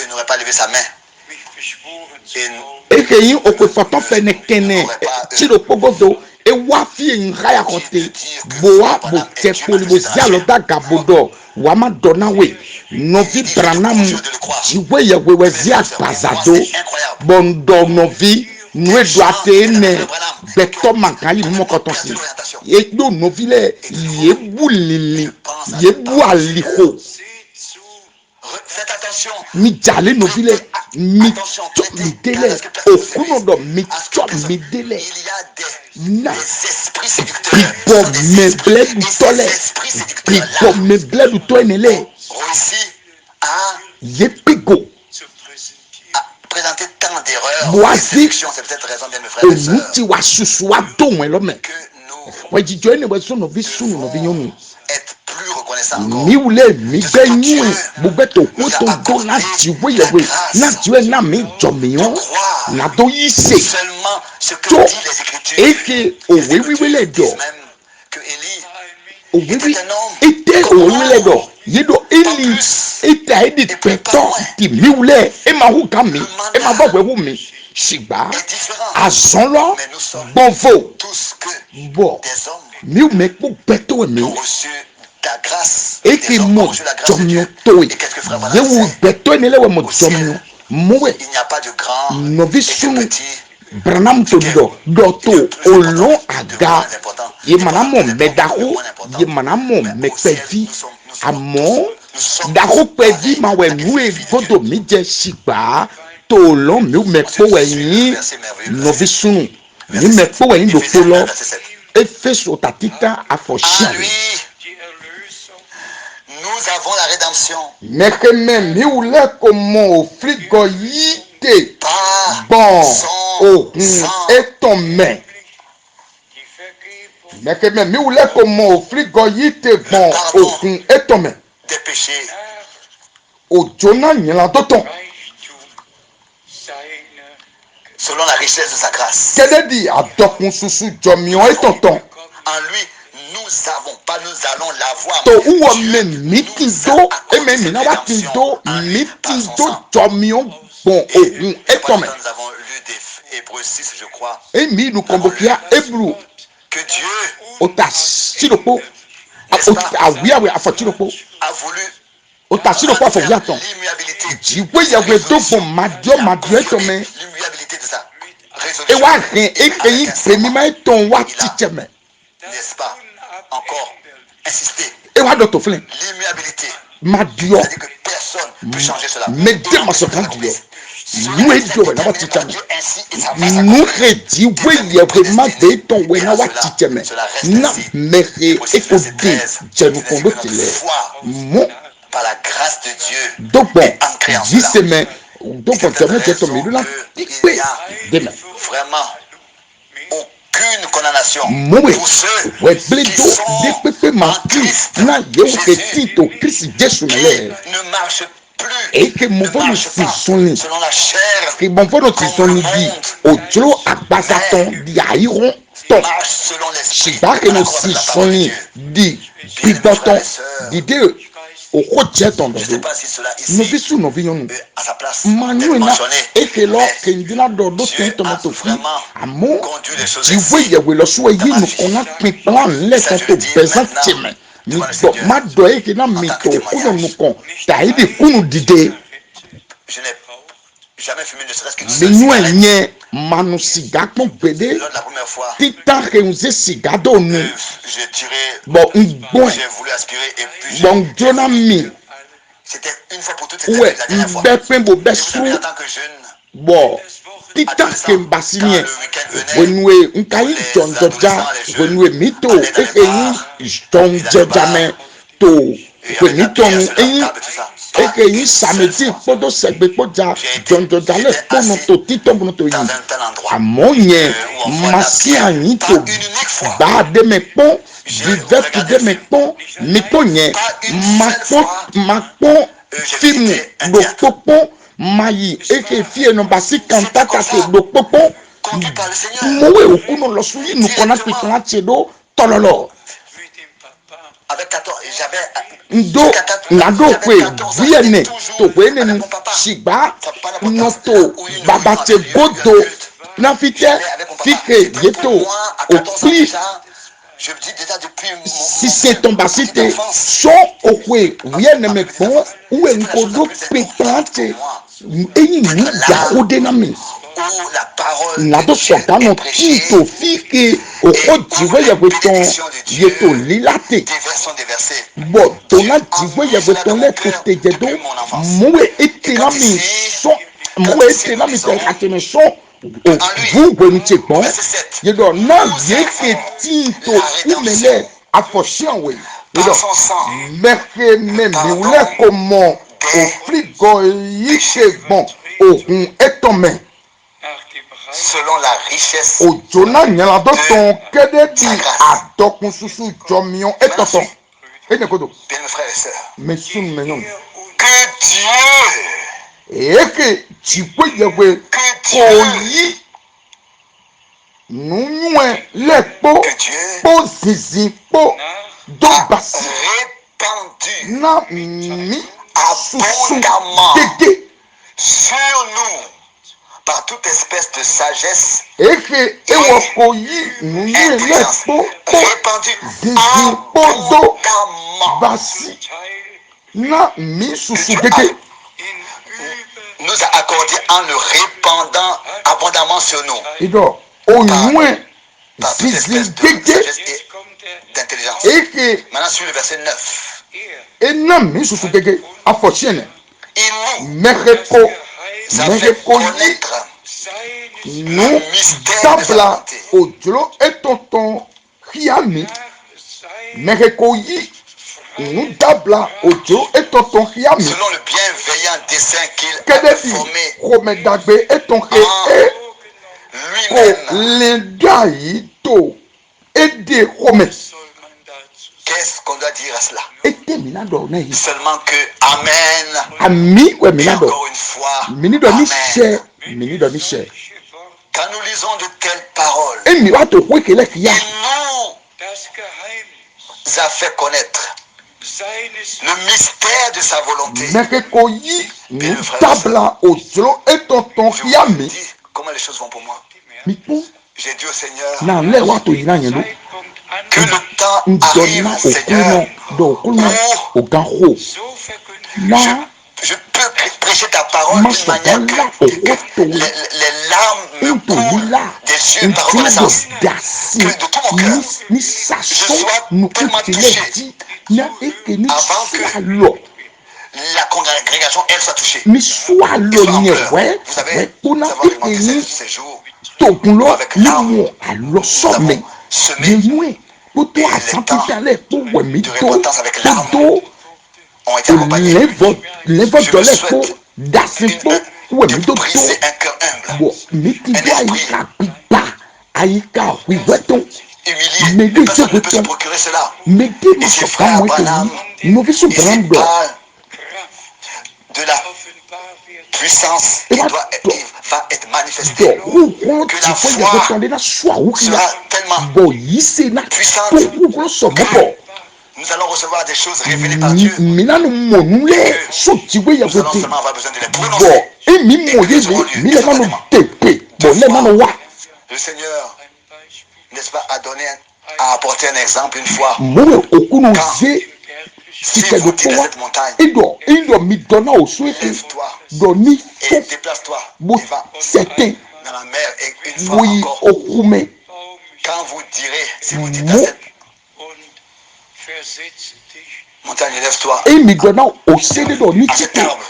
[SPEAKER 1] et n'aurait pas levé sa main.
[SPEAKER 2] Et que yi okwe foto pene kene ti do pogodo e wa fi nraya kote boa bo te poli bo zialoda gabodo wa ma dona we no vi branam jiwe ye we zia bazado bondo no vi nous doit ne beto mankali mo kotonsi e do no vi le ye bulili ye bu aliko.
[SPEAKER 1] Faites attention.
[SPEAKER 2] Mi jale no vi le mi dele okuno do mi dele na pour me bled du tole pour me bled du toenele
[SPEAKER 1] Réussi à
[SPEAKER 2] yepigo
[SPEAKER 1] présenter tant d'erreurs.
[SPEAKER 2] Voici
[SPEAKER 1] C'est peut-être raison de mes frères et sœurs
[SPEAKER 2] onuti wa susu wa don elome
[SPEAKER 1] que nous
[SPEAKER 2] wa jijo ene we so no vi sunu no vi nyonu
[SPEAKER 1] être plus reconnaissants encore.
[SPEAKER 2] mi ule mi benyu bubeto ko to do na jiwe yewe na jiwe na mi jomion na do yise
[SPEAKER 1] Seulement ce que
[SPEAKER 2] to
[SPEAKER 1] dit les Écritures.
[SPEAKER 2] eke owe le do
[SPEAKER 1] Disent même que Élie
[SPEAKER 2] owe ete owe le do yedo eli eta edi peto ti mi ule e ma hu kami e ma bo we hu mi sigba
[SPEAKER 1] est différent.
[SPEAKER 2] azonlo
[SPEAKER 1] Mais nous sommes
[SPEAKER 2] bonfo
[SPEAKER 1] tous que
[SPEAKER 2] bo
[SPEAKER 1] des hommes
[SPEAKER 2] mi me ko peto mi
[SPEAKER 1] qui ont reçu ta grâce.
[SPEAKER 2] eke
[SPEAKER 1] Des hommes qui
[SPEAKER 2] mo
[SPEAKER 1] ont reçu la grâce de
[SPEAKER 2] jomio
[SPEAKER 1] Dieu.
[SPEAKER 2] to
[SPEAKER 1] Et qu'est-ce que frère
[SPEAKER 2] ye
[SPEAKER 1] Branham
[SPEAKER 2] wo
[SPEAKER 1] disait?
[SPEAKER 2] peto ne le we mo jomio mowe
[SPEAKER 1] Il n'y a pas de grand
[SPEAKER 2] novi
[SPEAKER 1] et
[SPEAKER 2] sunu
[SPEAKER 1] de petit.
[SPEAKER 2] branam to do to olon aga ye manamo medako ye manamo mepevi amo dako pevi ma we nue godo mi je sigba to lo mi me po we yin novi sunu mi me po we yin do to lo efeso tatita afoshi
[SPEAKER 1] En lui, nous avons la rédemption
[SPEAKER 2] mekeme mi ule komo frigo yite
[SPEAKER 1] par
[SPEAKER 2] bon
[SPEAKER 1] son
[SPEAKER 2] ohun
[SPEAKER 1] sang.
[SPEAKER 2] etome mekeme mi ule komo frigo yite bon ohun etome
[SPEAKER 1] Des péchés.
[SPEAKER 2] ojona nyela doton
[SPEAKER 1] Selon la richesse de sa grâce.
[SPEAKER 2] kededi adokun susu jomion etonton
[SPEAKER 1] En lui, nous avons, pas nous allons l'avoir.
[SPEAKER 2] to
[SPEAKER 1] mais
[SPEAKER 2] uwo
[SPEAKER 1] Dieu
[SPEAKER 2] me
[SPEAKER 1] nous
[SPEAKER 2] mitindo
[SPEAKER 1] a accordé
[SPEAKER 2] eme
[SPEAKER 1] cette
[SPEAKER 2] mina
[SPEAKER 1] rédemption
[SPEAKER 2] watindo
[SPEAKER 1] en lui, par son
[SPEAKER 2] mitindo
[SPEAKER 1] sang.
[SPEAKER 2] jomion bon
[SPEAKER 1] Et
[SPEAKER 2] ohun
[SPEAKER 1] c'est pour
[SPEAKER 2] etome
[SPEAKER 1] ça que nous avons lu des Hébreux 6, je crois,
[SPEAKER 2] emi nu kombokia ebru
[SPEAKER 1] que Dieu
[SPEAKER 2] ota siropo awiawe afochiropo
[SPEAKER 1] a voulu
[SPEAKER 2] ota siropo afowiaton
[SPEAKER 1] l'immuabilité.
[SPEAKER 2] jiwe yawe dobo madio etome
[SPEAKER 1] L'immuabilité de sa
[SPEAKER 2] e wa
[SPEAKER 1] résolution.
[SPEAKER 2] hen ekeyi penima eton wa ticheme
[SPEAKER 1] N'est-ce pas? Encore insister.
[SPEAKER 2] e wa doto flen
[SPEAKER 1] L'immuabilité.
[SPEAKER 2] madio
[SPEAKER 1] C'est-à-dire que personne ne peut changer cela.
[SPEAKER 2] mede masokan dio nu edio we na wa ticheme
[SPEAKER 1] Dieu ainsi et ça va s'accomplir.
[SPEAKER 2] nu redi we yawe ma de ton we na wa ticheme na mehe ekode jenu kondo tile mo
[SPEAKER 1] Par la grâce de Dieu.
[SPEAKER 2] dobo
[SPEAKER 1] Et ancré en cela.
[SPEAKER 2] jiseme dobo teme jeto mi lula tikpe deme
[SPEAKER 1] Vraiment aucune condamnation
[SPEAKER 2] mowe
[SPEAKER 1] pour ceux
[SPEAKER 2] we
[SPEAKER 1] qui
[SPEAKER 2] bledo
[SPEAKER 1] sont
[SPEAKER 2] de pepe ma
[SPEAKER 1] en
[SPEAKER 2] ki
[SPEAKER 1] Christ
[SPEAKER 2] na ye
[SPEAKER 1] Jésus,
[SPEAKER 2] ketito Christ Jesu
[SPEAKER 1] qui
[SPEAKER 2] nele
[SPEAKER 1] ne marchent plus,
[SPEAKER 2] et que mon
[SPEAKER 1] ne
[SPEAKER 2] vote
[SPEAKER 1] marchent
[SPEAKER 2] nous
[SPEAKER 1] pas
[SPEAKER 2] soni
[SPEAKER 1] selon la chair,
[SPEAKER 2] que mon vote nous soni di ojlo agbazaton di airon ton
[SPEAKER 1] marchent selon l'esprit.
[SPEAKER 2] shiba que nous
[SPEAKER 1] en accord avec la parole de
[SPEAKER 2] soni
[SPEAKER 1] Dieu.
[SPEAKER 2] di bidoton di de oko jeton do
[SPEAKER 1] Je ne sais pas si cela
[SPEAKER 2] no
[SPEAKER 1] ici
[SPEAKER 2] bisu no vinyonu
[SPEAKER 1] à sa place
[SPEAKER 2] manu
[SPEAKER 1] d'être
[SPEAKER 2] na
[SPEAKER 1] mentionné.
[SPEAKER 2] eke lo
[SPEAKER 1] Mais
[SPEAKER 2] ke ndina do do
[SPEAKER 1] Dieu
[SPEAKER 2] ten tomato
[SPEAKER 1] a
[SPEAKER 2] fri
[SPEAKER 1] vraiment
[SPEAKER 2] amo
[SPEAKER 1] conduit les choses
[SPEAKER 2] ti we
[SPEAKER 1] ainsi
[SPEAKER 2] ye we lo so yi
[SPEAKER 1] dans ma
[SPEAKER 2] no
[SPEAKER 1] vie.
[SPEAKER 2] kona pin plan le
[SPEAKER 1] Ça,
[SPEAKER 2] ton
[SPEAKER 1] je
[SPEAKER 2] to
[SPEAKER 1] le dis
[SPEAKER 2] bezan
[SPEAKER 1] maintenant
[SPEAKER 2] teme mi
[SPEAKER 1] devant le
[SPEAKER 2] bo
[SPEAKER 1] Seigneur
[SPEAKER 2] ma do eke na mi
[SPEAKER 1] tant
[SPEAKER 2] to
[SPEAKER 1] que
[SPEAKER 2] kuno
[SPEAKER 1] témoignage.
[SPEAKER 2] nu kon ta ide kunu dide
[SPEAKER 1] Je n'ai jamais fumé ne serait-ce qu'une
[SPEAKER 2] mi
[SPEAKER 1] seule
[SPEAKER 2] nu
[SPEAKER 1] cigarette.
[SPEAKER 2] enye manu siga pon gbede
[SPEAKER 1] Lors de la première fois
[SPEAKER 2] titan ke nze siga do nu
[SPEAKER 1] que j'ai tiré,
[SPEAKER 2] bon ngbon
[SPEAKER 1] j'ai voulu aspirer et puis
[SPEAKER 2] bon jona mi
[SPEAKER 1] c'était une fois pour toutes, c'était
[SPEAKER 2] ouais
[SPEAKER 1] la dernière fois.
[SPEAKER 2] mbe pen bo
[SPEAKER 1] Et vous
[SPEAKER 2] besu
[SPEAKER 1] savez, en tant que jeune,
[SPEAKER 2] bon titan ke mbasinie wenwe nkai jonjoja wenwe mito ekeyi jonjejame to wenitonu eyi ekeyi samedi kpodo segbe kpoja jonjoja le kpono to titobuno to yi
[SPEAKER 1] dans un tel endroit,
[SPEAKER 2] amonye masi anyi to ba de me pon vivek de me pon mi ponye makpon fimu do popon mayi eke fie no basi kantata ke do popo
[SPEAKER 1] conduit par le Seigneur.
[SPEAKER 2] mowe okuno lo suyi nu kona pitla chedo tololo
[SPEAKER 1] Avec 14, j'avais
[SPEAKER 2] ndo nado kwe viene to kwene ni shiba noto babate bodo na fite fike yeto opli
[SPEAKER 1] je dis déjà depuis
[SPEAKER 2] si c'est ton basité so okwe viene me bon ou enkodo pétante eyi ni ja odenami
[SPEAKER 1] la parole
[SPEAKER 2] nado sotano tito fike oko diwe ya beton yeto lilate bo tona diwe ya beton le kote jedo mowe etenami so mowe etenami te so vous bonité bon yedo na yeke tito umele afoshianwe yedo meke meme ule comment au frigo yike bon ohun etome
[SPEAKER 1] selon la richesse
[SPEAKER 2] ojona nyala do ton kede di adokun susu jomion etoton enekodo
[SPEAKER 1] bien mes frères et sœurs
[SPEAKER 2] mais sun menon
[SPEAKER 1] que Dieu
[SPEAKER 2] eke chikwe yewe koyi nunywe lepo po zizi po do basi
[SPEAKER 1] répandu
[SPEAKER 2] na mi susu
[SPEAKER 1] abondamment
[SPEAKER 2] dede
[SPEAKER 1] sur nous par toute espèce de sagesse
[SPEAKER 2] eke ewo koyi nunywe lepo po
[SPEAKER 1] répandu
[SPEAKER 2] zizi po do
[SPEAKER 1] abondamment
[SPEAKER 2] basi na mi susu dede
[SPEAKER 1] nous a accordé en le répandant abondamment sur nous
[SPEAKER 2] ido onywe
[SPEAKER 1] par toute
[SPEAKER 2] zizi
[SPEAKER 1] espèce de
[SPEAKER 2] dede
[SPEAKER 1] sagesse et d'intelligence.
[SPEAKER 2] eke
[SPEAKER 1] Maintenant sur le verset 9.
[SPEAKER 2] ena mi susu dede afɔtiɛnɛ
[SPEAKER 1] Il nous
[SPEAKER 2] mɛrɛko
[SPEAKER 1] a fait
[SPEAKER 2] mɛrɛko yi
[SPEAKER 1] connaître
[SPEAKER 2] nu dabla ojoro etɔtɔn hiami mɛrɛko yi nu dabla ojoro etɔtɔn hiami
[SPEAKER 1] selon le bienveillant dessein qu'il
[SPEAKER 2] kɛdɛ
[SPEAKER 1] avait
[SPEAKER 2] di
[SPEAKER 1] formé
[SPEAKER 2] xɔmɛdagbe etɔnke e ko
[SPEAKER 1] lui-même.
[SPEAKER 2] leda yi to ede xɔmɛ
[SPEAKER 1] Qu'est-ce qu'on doit dire à cela?
[SPEAKER 2] ete mina dɔ ne yi
[SPEAKER 1] Seulement que Amen.
[SPEAKER 2] ami wɛ
[SPEAKER 1] Et
[SPEAKER 2] mina dɔ
[SPEAKER 1] encore une fois,
[SPEAKER 2] mini dɔ ni
[SPEAKER 1] Amen.
[SPEAKER 2] sɛ mini dɔ ni sɛ
[SPEAKER 1] Quand nous lisons de telles paroles,
[SPEAKER 2] emi wa to ko ekele kiya.
[SPEAKER 1] il nous a fait connaître le mystère de sa volonté.
[SPEAKER 2] mɛkɛko yi nu dabla ojoro etɔtɔn
[SPEAKER 1] Je vous
[SPEAKER 2] hiami
[SPEAKER 1] dis comment les choses vont pour moi.
[SPEAKER 2] mi kún
[SPEAKER 1] J'ai dit au Seigneur
[SPEAKER 2] na lɛ wa to yina yɛn do
[SPEAKER 1] que le temps arrive,
[SPEAKER 2] ndɔna
[SPEAKER 1] Seigneur,
[SPEAKER 2] okunu dɔ okunu ogan ho na
[SPEAKER 1] je peux prêcher ta parole d'une manière que les larmes me coulent des yeux par reconnaissance.
[SPEAKER 2] dasi
[SPEAKER 1] Que de tout mon cœur,
[SPEAKER 2] ni saso nukutile di na eke ni sualo
[SPEAKER 1] la congrégation, elle soit touchée.
[SPEAKER 2] ni sualo nye
[SPEAKER 1] Vous
[SPEAKER 2] wɛ
[SPEAKER 1] savez,
[SPEAKER 2] kuna
[SPEAKER 1] nous avons
[SPEAKER 2] eke
[SPEAKER 1] alimenté
[SPEAKER 2] ni
[SPEAKER 1] ces jours
[SPEAKER 2] tokunlo ni mo alo sɔmɛ
[SPEAKER 1] semé
[SPEAKER 2] yenue kótó asantita lɛ kó wɛmi
[SPEAKER 1] de
[SPEAKER 2] tó
[SPEAKER 1] repentance avec larmes
[SPEAKER 2] kótó
[SPEAKER 1] ont été accompagnés.
[SPEAKER 2] lɛvɔ dɔlɛ kó dasi kó wɛmi tó
[SPEAKER 1] De
[SPEAKER 2] tó
[SPEAKER 1] briser un cœur humble,
[SPEAKER 2] bɔn mi ti do ayika pipa ayika wiwɛtɔ
[SPEAKER 1] humilié.
[SPEAKER 2] Mais
[SPEAKER 1] Mais personne
[SPEAKER 2] Dieu
[SPEAKER 1] ne peut se
[SPEAKER 2] veut
[SPEAKER 1] procurer cela.
[SPEAKER 2] mede
[SPEAKER 1] Et
[SPEAKER 2] ma
[SPEAKER 1] ses
[SPEAKER 2] sɔka
[SPEAKER 1] frères
[SPEAKER 2] mo eke
[SPEAKER 1] Branham,
[SPEAKER 2] yi novi so
[SPEAKER 1] il se
[SPEAKER 2] bram dɔ
[SPEAKER 1] parle de la puissance qui
[SPEAKER 2] Eba
[SPEAKER 1] va être manifestée.
[SPEAKER 2] dɔ wukɔ
[SPEAKER 1] Que
[SPEAKER 2] ti
[SPEAKER 1] la
[SPEAKER 2] fɔ
[SPEAKER 1] foi
[SPEAKER 2] yɛbɛtɔn de na sua wukiya
[SPEAKER 1] sera tellement
[SPEAKER 2] bɔn yi se na
[SPEAKER 1] puissante
[SPEAKER 2] tó wukɔ sɔmɔbɔ
[SPEAKER 1] nous allons recevoir des choses révélées par Dieu.
[SPEAKER 2] minanu mɔnu lɛ so tiwe
[SPEAKER 1] Nous allons
[SPEAKER 2] yɛbɛtɔn
[SPEAKER 1] seulement avoir besoin de les
[SPEAKER 2] bɔn
[SPEAKER 1] prononcer.
[SPEAKER 2] emi mɔ ye le mi lɛ nanu tepe bɔn lɛ nanu wa
[SPEAKER 1] Le Seigneur, n'est-ce pas, a apporté un exemple une fois.
[SPEAKER 2] mɔwɛ okunu ze
[SPEAKER 1] Si
[SPEAKER 2] sikɛ do
[SPEAKER 1] vous dites
[SPEAKER 2] ko
[SPEAKER 1] à
[SPEAKER 2] wa
[SPEAKER 1] cette montagne,
[SPEAKER 2] idɔ mi dɔnna o so eke
[SPEAKER 1] lève-toi
[SPEAKER 2] dɔ ni
[SPEAKER 1] et
[SPEAKER 2] fɔ
[SPEAKER 1] déplace-toi
[SPEAKER 2] bo
[SPEAKER 1] et va
[SPEAKER 2] sɛtɛn
[SPEAKER 1] dans la mer. Et une fois
[SPEAKER 2] woyi
[SPEAKER 1] encore,
[SPEAKER 2] okumɛ
[SPEAKER 1] quand vous direz, si vous dites à cette montagne, lève-toi
[SPEAKER 2] emi dɔnna o se de dɔ ni
[SPEAKER 1] à cet
[SPEAKER 2] tite
[SPEAKER 1] arbre.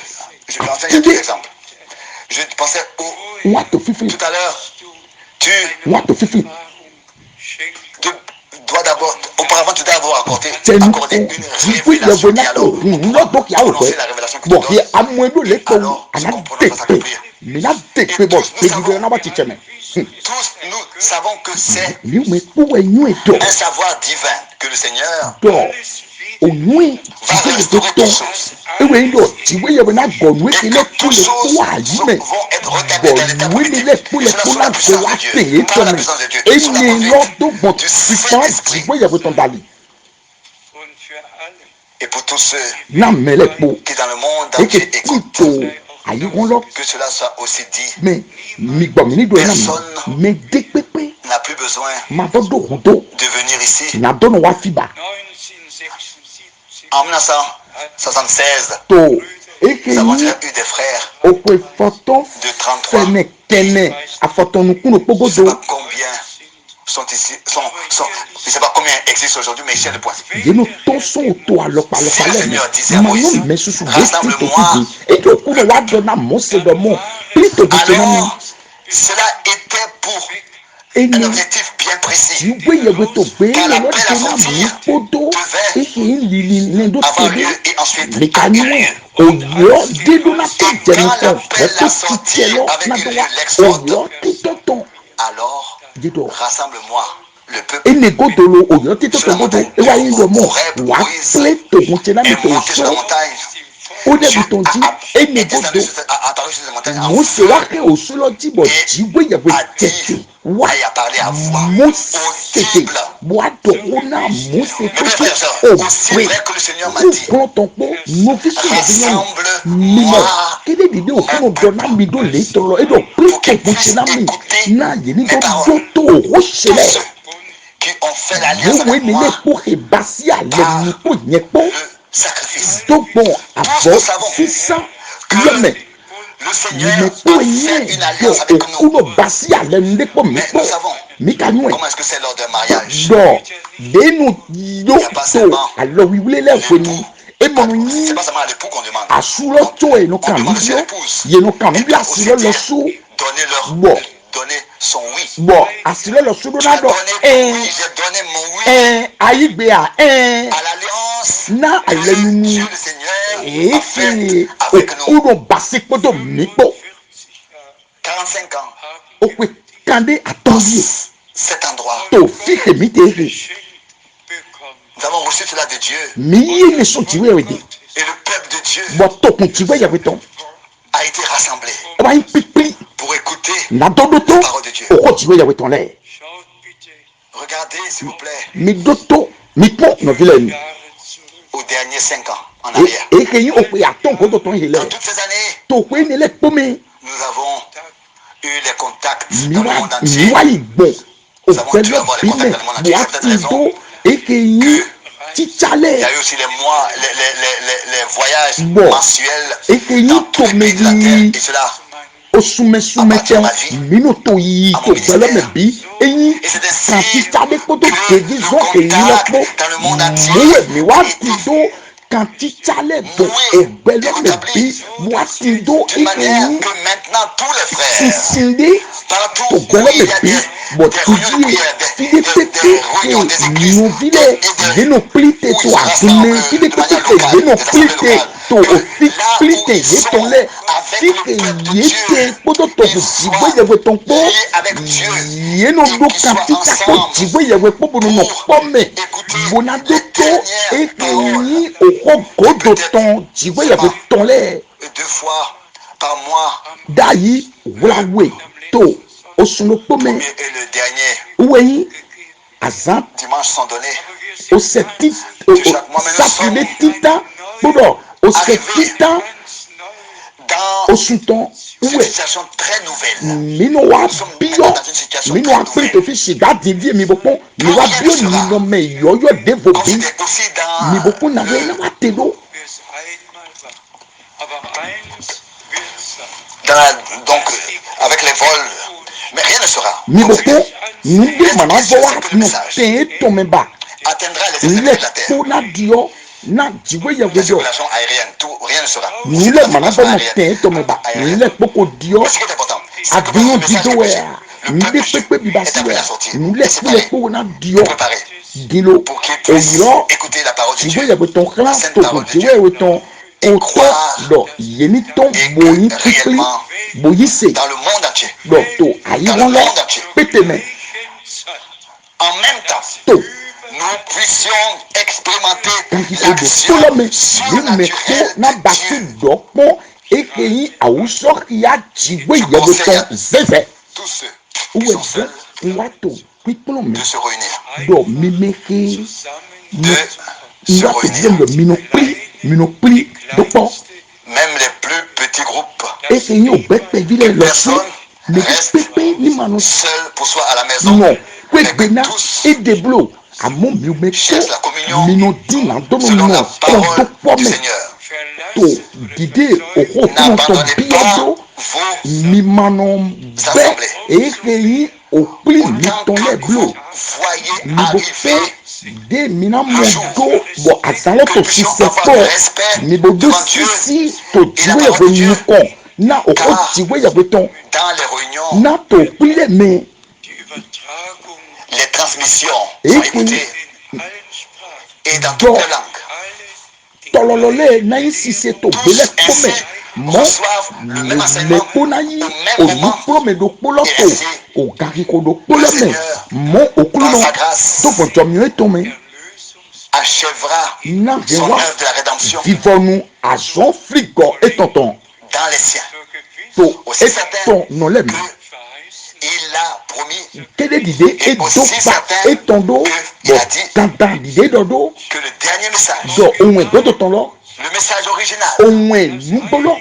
[SPEAKER 1] Je vais en faire un exemple. Je pensais
[SPEAKER 2] wa to fifi
[SPEAKER 1] tout à l'heure, tu
[SPEAKER 2] wa to fifi
[SPEAKER 1] dois d'abord, auparavant tu dois avoir accordé
[SPEAKER 2] tẹnifɔ
[SPEAKER 1] une
[SPEAKER 2] jifu
[SPEAKER 1] révélation
[SPEAKER 2] yɛbɔ
[SPEAKER 1] et
[SPEAKER 2] na
[SPEAKER 1] alors
[SPEAKER 2] ohun lɔdɔ kí a wò
[SPEAKER 1] prononcer
[SPEAKER 2] fɛ
[SPEAKER 1] la révélation que tu
[SPEAKER 2] bɔn kí
[SPEAKER 1] donnes.
[SPEAKER 2] amúɛdó lè kpɔ ana tepe mina tepe bɔ tebi n'a b'a ti tɛmɛ
[SPEAKER 1] Tous nous savons que c'est
[SPEAKER 2] mi mɛ kpɔwɛ nyuɛ dɔ
[SPEAKER 1] un savoir divin que le Seigneur
[SPEAKER 2] dɔ onwe
[SPEAKER 1] va
[SPEAKER 2] jiwe
[SPEAKER 1] restaurer
[SPEAKER 2] ton
[SPEAKER 1] toutes choses.
[SPEAKER 2] ewe ndo jiwe ye na gonwe
[SPEAKER 1] Et
[SPEAKER 2] ke le
[SPEAKER 1] que toutes
[SPEAKER 2] kule
[SPEAKER 1] choses
[SPEAKER 2] kwa yime
[SPEAKER 1] vont être rétablies dans l'état
[SPEAKER 2] gonwe ni
[SPEAKER 1] primitif.
[SPEAKER 2] le
[SPEAKER 1] Et
[SPEAKER 2] kule
[SPEAKER 1] cela sous
[SPEAKER 2] kuna
[SPEAKER 1] la puissance
[SPEAKER 2] kwa
[SPEAKER 1] de Dieu,
[SPEAKER 2] te
[SPEAKER 1] par la
[SPEAKER 2] etome
[SPEAKER 1] puissance de Dieu, sous la
[SPEAKER 2] ene
[SPEAKER 1] conduite
[SPEAKER 2] lodo bon
[SPEAKER 1] du
[SPEAKER 2] puissant
[SPEAKER 1] Saint-Esprit.
[SPEAKER 2] jiwe ye ton dali
[SPEAKER 1] Et pour tous ceux
[SPEAKER 2] na mele po
[SPEAKER 1] qui dans le monde
[SPEAKER 2] et que
[SPEAKER 1] entier écoutent,
[SPEAKER 2] tito ayi kon lo
[SPEAKER 1] que cela soit aussi dit,
[SPEAKER 2] mais mi gbo mi ni do na me de pepe
[SPEAKER 1] n'a plus besoin
[SPEAKER 2] ma dodo hodo
[SPEAKER 1] de venir ici.
[SPEAKER 2] na dono wa fiba
[SPEAKER 1] En 1976,
[SPEAKER 2] to
[SPEAKER 1] nous avons
[SPEAKER 2] eke
[SPEAKER 1] déjà eu des frères
[SPEAKER 2] okwe foto
[SPEAKER 1] de 33.
[SPEAKER 2] fene kene afotonu kuno
[SPEAKER 1] Je ne sais
[SPEAKER 2] pogodo
[SPEAKER 1] pas combien sont ici, je ne sais pas combien existent aujourd'hui, mais ici est le point.
[SPEAKER 2] yeno tonso to alopa
[SPEAKER 1] Si
[SPEAKER 2] alopa
[SPEAKER 1] le
[SPEAKER 2] le
[SPEAKER 1] Seigneur disait à Moïse,
[SPEAKER 2] manu mesusu
[SPEAKER 1] rassemble-moi,
[SPEAKER 2] et que kuno wa dona mose do mo plito butenami
[SPEAKER 1] alors cela était pour un
[SPEAKER 2] ene
[SPEAKER 1] objectif bien précis.
[SPEAKER 2] jiwe yewe to be
[SPEAKER 1] Car
[SPEAKER 2] no
[SPEAKER 1] l'appel à
[SPEAKER 2] dona mi
[SPEAKER 1] sortir
[SPEAKER 2] podo
[SPEAKER 1] devait
[SPEAKER 2] eke lili nendo
[SPEAKER 1] avoir
[SPEAKER 2] tebe
[SPEAKER 1] lieu et ensuite
[SPEAKER 2] mikanywe
[SPEAKER 1] accueillir.
[SPEAKER 2] oyo dido na to
[SPEAKER 1] Et
[SPEAKER 2] jeni
[SPEAKER 1] quand
[SPEAKER 2] ko
[SPEAKER 1] l'appel à
[SPEAKER 2] to
[SPEAKER 1] sortir
[SPEAKER 2] titelo
[SPEAKER 1] avec
[SPEAKER 2] na
[SPEAKER 1] lieu
[SPEAKER 2] do wa
[SPEAKER 1] l'exhorte,
[SPEAKER 2] oyo titoto
[SPEAKER 1] alors
[SPEAKER 2] dido
[SPEAKER 1] rassemble-moi le peuple.
[SPEAKER 2] ene godolo oyo titoto godo ewa yindo mo wa ple to gunchena mi
[SPEAKER 1] Est
[SPEAKER 2] to
[SPEAKER 1] monté sur la
[SPEAKER 2] so
[SPEAKER 1] montagne.
[SPEAKER 2] o de bitonji ene
[SPEAKER 1] Est descendu
[SPEAKER 2] godo
[SPEAKER 1] apparu sur la montagne en
[SPEAKER 2] mose
[SPEAKER 1] feu.
[SPEAKER 2] wa ke osulo jibo jiwe yewe
[SPEAKER 1] A
[SPEAKER 2] tete
[SPEAKER 1] dit,
[SPEAKER 2] wa
[SPEAKER 1] et a parlé à voix
[SPEAKER 2] mose tete
[SPEAKER 1] audible.
[SPEAKER 2] wa to ona mose
[SPEAKER 1] Mais mes frères et
[SPEAKER 2] tete
[SPEAKER 1] sœurs,
[SPEAKER 2] o
[SPEAKER 1] aussi
[SPEAKER 2] pre
[SPEAKER 1] vrai que le Seigneur m'a
[SPEAKER 2] o
[SPEAKER 1] dit,
[SPEAKER 2] prend ton po no fi so de mimo
[SPEAKER 1] rassemble-moi
[SPEAKER 2] kede dide o kono dona mi do le tolo e do
[SPEAKER 1] pour
[SPEAKER 2] pre
[SPEAKER 1] qu'ils
[SPEAKER 2] to
[SPEAKER 1] puissent
[SPEAKER 2] gunchena mi
[SPEAKER 1] écouter
[SPEAKER 2] na yeni
[SPEAKER 1] mes
[SPEAKER 2] do
[SPEAKER 1] paroles.
[SPEAKER 2] do to o
[SPEAKER 1] Tous
[SPEAKER 2] shele
[SPEAKER 1] ceux qui ont fait l'alliance
[SPEAKER 2] yewe
[SPEAKER 1] avec
[SPEAKER 2] ni
[SPEAKER 1] moi
[SPEAKER 2] le po he basi ale ni po nyepo
[SPEAKER 1] le sacrifice.
[SPEAKER 2] tó gbọ́n
[SPEAKER 1] Tous
[SPEAKER 2] àbọ̀
[SPEAKER 1] nous savons
[SPEAKER 2] sísán
[SPEAKER 1] que
[SPEAKER 2] lẹ́mẹ̀
[SPEAKER 1] le Seigneur
[SPEAKER 2] mẹ́pọ̀
[SPEAKER 1] a
[SPEAKER 2] yẹn
[SPEAKER 1] fait une
[SPEAKER 2] yọ
[SPEAKER 1] alliance avec
[SPEAKER 2] òkú
[SPEAKER 1] nous.
[SPEAKER 2] ló bá sí àlẹ́ nílẹ́pọ̀
[SPEAKER 1] Mais
[SPEAKER 2] mẹ́pọ̀
[SPEAKER 1] nous savons
[SPEAKER 2] mítánú ẹ̀
[SPEAKER 1] comment est-ce que c'est lors d'un mariage.
[SPEAKER 2] dọ̀ dénú yóò tó àlọ́ wíwílé lẹ́fọ̀ ni émọ̀nù
[SPEAKER 1] C'est
[SPEAKER 2] yín
[SPEAKER 1] pas seulement à l'époux qu'on demande.
[SPEAKER 2] àsúlọ́ tó ẹ̀ nù
[SPEAKER 1] On
[SPEAKER 2] kàn
[SPEAKER 1] demande
[SPEAKER 2] mí
[SPEAKER 1] aussi à
[SPEAKER 2] bíọ́
[SPEAKER 1] l'épouse.
[SPEAKER 2] yẹnu kàn mí
[SPEAKER 1] Et
[SPEAKER 2] bí
[SPEAKER 1] doit aussi
[SPEAKER 2] àsìlọ́ lọ
[SPEAKER 1] dire,
[SPEAKER 2] só
[SPEAKER 1] donner son oui.
[SPEAKER 2] bọ̀ àsìlọ́ lọ só
[SPEAKER 1] Tu as
[SPEAKER 2] lọ́dọ̀
[SPEAKER 1] donné ton oui, j'ai donné mon oui
[SPEAKER 2] ayígbé à
[SPEAKER 1] à l'alliance
[SPEAKER 2] ná àlẹ́
[SPEAKER 1] que
[SPEAKER 2] nínú
[SPEAKER 1] Dieu le Seigneur a faite
[SPEAKER 2] èéfì
[SPEAKER 1] avec
[SPEAKER 2] òkú
[SPEAKER 1] nous.
[SPEAKER 2] ló bá sí pọ́tò mípọ̀
[SPEAKER 1] 45 ans
[SPEAKER 2] ó pé kàndé
[SPEAKER 1] dans
[SPEAKER 2] àtọ́yè.
[SPEAKER 1] cet endroit.
[SPEAKER 2] To fi hemi te he
[SPEAKER 1] Nous avons reçu cela de Dieu.
[SPEAKER 2] mi yi ni so jiwe we di
[SPEAKER 1] Et le peuple de Dieu
[SPEAKER 2] bo to kun jiwe ya we ton
[SPEAKER 1] a été rassemblé
[SPEAKER 2] e ba yin pipi
[SPEAKER 1] pour écouter
[SPEAKER 2] na dodo to
[SPEAKER 1] la parole de Dieu.
[SPEAKER 2] o ko jiwe ya we ton le
[SPEAKER 1] Regardez, s'il vous plaît,
[SPEAKER 2] mi do to mi po no vile ni
[SPEAKER 1] aux derniers 5 ans en
[SPEAKER 2] e
[SPEAKER 1] arrière.
[SPEAKER 2] e ke yin o pe aton ko do ton he le
[SPEAKER 1] Dans toutes ces années,
[SPEAKER 2] to pe ni le po mi
[SPEAKER 1] nous avons eu les contacts
[SPEAKER 2] mi
[SPEAKER 1] dans le
[SPEAKER 2] wa
[SPEAKER 1] monde
[SPEAKER 2] mi
[SPEAKER 1] entier.
[SPEAKER 2] wa igbo o pe lo bi me bo a ti do e ke yin ti chale
[SPEAKER 1] Il y a eu aussi les mois, les voyages
[SPEAKER 2] Bon.
[SPEAKER 1] mensuels
[SPEAKER 2] e ke yin
[SPEAKER 1] dans tous
[SPEAKER 2] to
[SPEAKER 1] les
[SPEAKER 2] me
[SPEAKER 1] pays de la terre.
[SPEAKER 2] yi
[SPEAKER 1] Et cela,
[SPEAKER 2] o sume ten minu to yi to gbelo me bi eyin
[SPEAKER 1] et c'est
[SPEAKER 2] kan ti
[SPEAKER 1] ainsi
[SPEAKER 2] chale ko to
[SPEAKER 1] que
[SPEAKER 2] keji
[SPEAKER 1] le
[SPEAKER 2] zo ke yin lo
[SPEAKER 1] contact
[SPEAKER 2] po
[SPEAKER 1] dans le monde entier
[SPEAKER 2] muwe mi wa
[SPEAKER 1] est
[SPEAKER 2] ti do kan ti chale do ogbelo me bi wa ti do
[SPEAKER 1] d'une manière
[SPEAKER 2] eyin
[SPEAKER 1] que maintenant tous les frères,
[SPEAKER 2] sisinde
[SPEAKER 1] partout
[SPEAKER 2] to
[SPEAKER 1] où
[SPEAKER 2] gbelo
[SPEAKER 1] il
[SPEAKER 2] me
[SPEAKER 1] y a
[SPEAKER 2] bi
[SPEAKER 1] des
[SPEAKER 2] bo
[SPEAKER 1] réunions de
[SPEAKER 2] tudi
[SPEAKER 1] prière,
[SPEAKER 2] fide pepe
[SPEAKER 1] réunions des églises,
[SPEAKER 2] no vile yeno plite to atune fide pepe yeno plite to ofi plite yetole fike yete kpoto to jigwe yewe ton po yeno do kan ti kako jigwe yewe po bono no pome bona do to eke yi oko godo ton jigwe yewe ton le
[SPEAKER 1] 2 fois par mois,
[SPEAKER 2] dayi wulawe to osuno pome
[SPEAKER 1] et le dernier
[SPEAKER 2] uweyi azan
[SPEAKER 1] dimanche sont donnés.
[SPEAKER 2] o se ti o satule tita kpọdọ o se tita
[SPEAKER 1] Dans
[SPEAKER 2] osutan
[SPEAKER 1] une
[SPEAKER 2] uwe
[SPEAKER 1] situation très nouvelle.
[SPEAKER 2] minnu wa biyọ minnu wa pere to fi siga didi mi bọ pọn mi wa biyọ nínú mẹ yọyọ devo bi
[SPEAKER 1] C'était aussi
[SPEAKER 2] mi bọ
[SPEAKER 1] dans,
[SPEAKER 2] pọn na wẹ na wa te do
[SPEAKER 1] donc avec les vols. Mais rien ne sera.
[SPEAKER 2] mi
[SPEAKER 1] Comme
[SPEAKER 2] bọ
[SPEAKER 1] c'est
[SPEAKER 2] pọn
[SPEAKER 1] que
[SPEAKER 2] nube mana bọ wa no tẹ tọmẹ ba
[SPEAKER 1] atteindra les extrémités
[SPEAKER 2] nle
[SPEAKER 1] de la terre.
[SPEAKER 2] kó na diọ na jiwe yẹ
[SPEAKER 1] La
[SPEAKER 2] wẹjọ
[SPEAKER 1] circulation aérienne, tout, rien ne sera.
[SPEAKER 2] nle mana bọ no tẹ tọmẹ ba nle kpọkọ diọ
[SPEAKER 1] Mais ce qui est important, c'est que
[SPEAKER 2] agbẹyàn
[SPEAKER 1] le message
[SPEAKER 2] dido
[SPEAKER 1] est
[SPEAKER 2] wẹ
[SPEAKER 1] le
[SPEAKER 2] nube
[SPEAKER 1] peuple
[SPEAKER 2] pẹpẹ biba
[SPEAKER 1] est
[SPEAKER 2] si
[SPEAKER 1] appelé
[SPEAKER 2] wẹ
[SPEAKER 1] à sortir,
[SPEAKER 2] nle
[SPEAKER 1] et séparé,
[SPEAKER 2] kpọkọ na diọ
[SPEAKER 1] préparé,
[SPEAKER 2] dilo
[SPEAKER 1] pour qu'ils puissent
[SPEAKER 2] oyọ
[SPEAKER 1] écouter la parole de
[SPEAKER 2] jiwe
[SPEAKER 1] Dieu.
[SPEAKER 2] yẹ wẹtọn klan
[SPEAKER 1] Sainte
[SPEAKER 2] to
[SPEAKER 1] parole de
[SPEAKER 2] jiwe
[SPEAKER 1] Dieu.
[SPEAKER 2] wẹtọn otọ dọ yẹni tọn boyin kikili boyi se
[SPEAKER 1] Dans le monde entier.
[SPEAKER 2] dọ to ayi wọn lọ pété mẹ
[SPEAKER 1] En même temps,
[SPEAKER 2] to
[SPEAKER 1] nous puissions expérimenter
[SPEAKER 2] Kanki
[SPEAKER 1] l'action
[SPEAKER 2] odo me
[SPEAKER 1] surnaturelle
[SPEAKER 2] na
[SPEAKER 1] de
[SPEAKER 2] batu
[SPEAKER 1] Dieu.
[SPEAKER 2] dokpo ekeyi awuso ya jigwe
[SPEAKER 1] Je
[SPEAKER 2] yebeton
[SPEAKER 1] conseille
[SPEAKER 2] zeze
[SPEAKER 1] tous ceux qui
[SPEAKER 2] uwe
[SPEAKER 1] sont seuls
[SPEAKER 2] wato kwikpolo me
[SPEAKER 1] de se réunir.
[SPEAKER 2] do mimeke
[SPEAKER 1] De se
[SPEAKER 2] wato
[SPEAKER 1] réunir.
[SPEAKER 2] mino pli dokpo
[SPEAKER 1] Même les plus petits groupes.
[SPEAKER 2] ekeyi obepe vile
[SPEAKER 1] Que
[SPEAKER 2] lo
[SPEAKER 1] personne
[SPEAKER 2] ne
[SPEAKER 1] reste
[SPEAKER 2] pepe ni mano
[SPEAKER 1] seul pour soi à la maison.
[SPEAKER 2] no
[SPEAKER 1] Mais que
[SPEAKER 2] kwebena
[SPEAKER 1] tous
[SPEAKER 2] edeblo amo miumeko
[SPEAKER 1] cherchent la communion
[SPEAKER 2] mino dina dono
[SPEAKER 1] selon
[SPEAKER 2] no
[SPEAKER 1] la parole
[SPEAKER 2] dokpo
[SPEAKER 1] du
[SPEAKER 2] me
[SPEAKER 1] Seigneur.
[SPEAKER 2] to dide oko kuno to
[SPEAKER 1] N'abandonnez pas
[SPEAKER 2] biado
[SPEAKER 1] vos
[SPEAKER 2] mimano be
[SPEAKER 1] assemblées.
[SPEAKER 2] ekeyi opli
[SPEAKER 1] Autant
[SPEAKER 2] mitole
[SPEAKER 1] que
[SPEAKER 2] blo
[SPEAKER 1] vous voyez
[SPEAKER 2] mibope
[SPEAKER 1] arriver
[SPEAKER 2] de mina
[SPEAKER 1] le jour
[SPEAKER 2] modo bo azalo
[SPEAKER 1] que
[SPEAKER 2] to
[SPEAKER 1] nous puissions
[SPEAKER 2] siseto
[SPEAKER 1] avoir du respect
[SPEAKER 2] mibodo
[SPEAKER 1] devant Dieu
[SPEAKER 2] sisi to
[SPEAKER 1] et la
[SPEAKER 2] jiwe ya
[SPEAKER 1] parole de Dieu.
[SPEAKER 2] nyuko na oko
[SPEAKER 1] Car
[SPEAKER 2] jiwe ya beton
[SPEAKER 1] dans les réunions,
[SPEAKER 2] na to pile me
[SPEAKER 1] les transmissions sont écoutées et dans toutes les langues.
[SPEAKER 2] tololole na isise to bele
[SPEAKER 1] Tous
[SPEAKER 2] kome
[SPEAKER 1] ainsi
[SPEAKER 2] mo
[SPEAKER 1] reçoivent le même enseignement
[SPEAKER 2] lepo na yi
[SPEAKER 1] au même moment.
[SPEAKER 2] olukpolo me do kpolo
[SPEAKER 1] Et
[SPEAKER 2] to
[SPEAKER 1] ainsi,
[SPEAKER 2] ogari ko do kpolo
[SPEAKER 1] le
[SPEAKER 2] me
[SPEAKER 1] Seigneur,
[SPEAKER 2] mo okulu
[SPEAKER 1] par
[SPEAKER 2] no
[SPEAKER 1] sa grâce,
[SPEAKER 2] to fọjọ mi eto me
[SPEAKER 1] achèvera
[SPEAKER 2] na
[SPEAKER 1] son
[SPEAKER 2] rewa
[SPEAKER 1] œuvre de la rédemption
[SPEAKER 2] vivonu azɔ frigo etonton
[SPEAKER 1] dans les siens.
[SPEAKER 2] to
[SPEAKER 1] Aussi certain
[SPEAKER 2] eton nɔlɛ mi
[SPEAKER 1] qu'il a promis
[SPEAKER 2] kede dide edopa etondo bɔ dandan dide dɔdo
[SPEAKER 1] que le dernier message,
[SPEAKER 2] dɔ ohun ɛdɔdɔtɔn lɔ
[SPEAKER 1] le message original,
[SPEAKER 2] ohun ɛnugbɔlɔ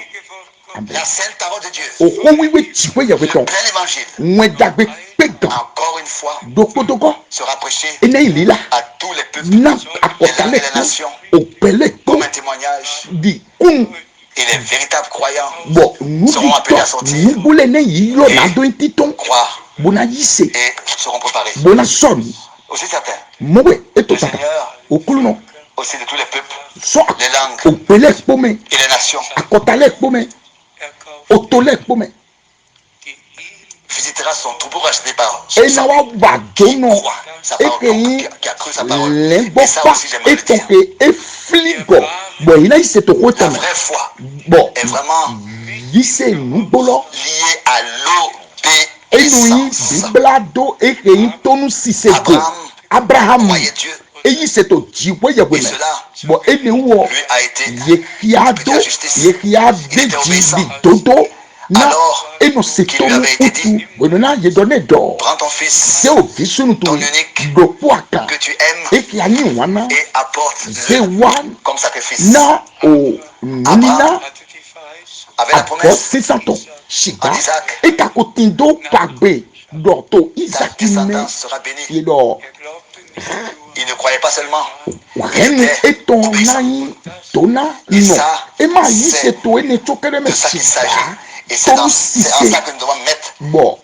[SPEAKER 1] la sainte parole de Dieu,
[SPEAKER 2] òkò wíwé tìwé yẹwé
[SPEAKER 1] le
[SPEAKER 2] tán
[SPEAKER 1] plein évangile,
[SPEAKER 2] wọn dàgbé pégan
[SPEAKER 1] encore une fois,
[SPEAKER 2] dòkódókó
[SPEAKER 1] sera prêché
[SPEAKER 2] enéyìí líla
[SPEAKER 1] à tous les peuples,
[SPEAKER 2] na
[SPEAKER 1] les langues
[SPEAKER 2] akɔtalẹ
[SPEAKER 1] et les nations,
[SPEAKER 2] kó òpèlè kó
[SPEAKER 1] comme un témoignage.
[SPEAKER 2] di kún
[SPEAKER 1] Et les véritables croyants
[SPEAKER 2] bɔ
[SPEAKER 1] seront appelés à
[SPEAKER 2] nuditɔ
[SPEAKER 1] sortir,
[SPEAKER 2] nugbólé néyìí yɔ nàdó títún
[SPEAKER 1] croire
[SPEAKER 2] bona yise
[SPEAKER 1] et seront préparés.
[SPEAKER 2] bona sɔni
[SPEAKER 1] Aussi certains,
[SPEAKER 2] mɔwé eto
[SPEAKER 1] le
[SPEAKER 2] tata
[SPEAKER 1] Seigneur,
[SPEAKER 2] òkúlù nɔ
[SPEAKER 1] aussi de tous les peuples
[SPEAKER 2] sɔ
[SPEAKER 1] les langues
[SPEAKER 2] òpèlè kpómɛ
[SPEAKER 1] et les nations,
[SPEAKER 2] akɔtalẹ kpómɛ òtólẹ kpómɛ
[SPEAKER 1] visitera son troupeau racheté par
[SPEAKER 2] ena wa wà dónɔ
[SPEAKER 1] croit sa parole,
[SPEAKER 2] ekeyi
[SPEAKER 1] qui a cru sa parole. Et ça
[SPEAKER 2] lɛgbɔfa
[SPEAKER 1] aussi, j'aimerais le
[SPEAKER 2] etɔn
[SPEAKER 1] dire.
[SPEAKER 2] ke efili gɔ bɔn yina yi se to ko
[SPEAKER 1] La
[SPEAKER 2] tɔmɛ
[SPEAKER 1] vraie foi
[SPEAKER 2] bɔn
[SPEAKER 1] est vraiment
[SPEAKER 2] yi se nugbɔlɔ
[SPEAKER 1] liée à
[SPEAKER 2] enu yi
[SPEAKER 1] l'obéissance.
[SPEAKER 2] bibla do ekeyi tonu sise go abraham
[SPEAKER 1] Croyait Dieu,
[SPEAKER 2] eyi se to dziwɔ yɛwɛ
[SPEAKER 1] et
[SPEAKER 2] mɛ
[SPEAKER 1] cela
[SPEAKER 2] bɔn eni wɔ
[SPEAKER 1] lui a été
[SPEAKER 2] yexia do yexia de dzi dodo na enu se to nu kutu wònona yedɔ ne dɔ
[SPEAKER 1] prends ton fils
[SPEAKER 2] se o vi sunu tu
[SPEAKER 1] ton unique
[SPEAKER 2] dopo aka
[SPEAKER 1] que tu aimes
[SPEAKER 2] exia ni wana
[SPEAKER 1] et
[SPEAKER 2] se
[SPEAKER 1] apporte-le
[SPEAKER 2] wa
[SPEAKER 1] comme sacrifice.
[SPEAKER 2] na o nunina
[SPEAKER 1] Avec la
[SPEAKER 2] abɔ
[SPEAKER 1] promesse
[SPEAKER 2] sisan tɔ siga
[SPEAKER 1] en Isaac,
[SPEAKER 2] ekakotindo pagbe dɔ to
[SPEAKER 1] ta
[SPEAKER 2] isaki mɛ
[SPEAKER 1] descendance sera bénie.
[SPEAKER 2] yedɔ
[SPEAKER 1] Il ne croyait pas seulement,
[SPEAKER 2] wɛni etɔn nayi dona nɔ ema yi se to ene tso kɛnɛ mɛ
[SPEAKER 1] de ça qu'il
[SPEAKER 2] siga
[SPEAKER 1] s'agit. Et c'est en
[SPEAKER 2] tɔnu
[SPEAKER 1] ça
[SPEAKER 2] sise
[SPEAKER 1] que nous devons mettre
[SPEAKER 2] bɔn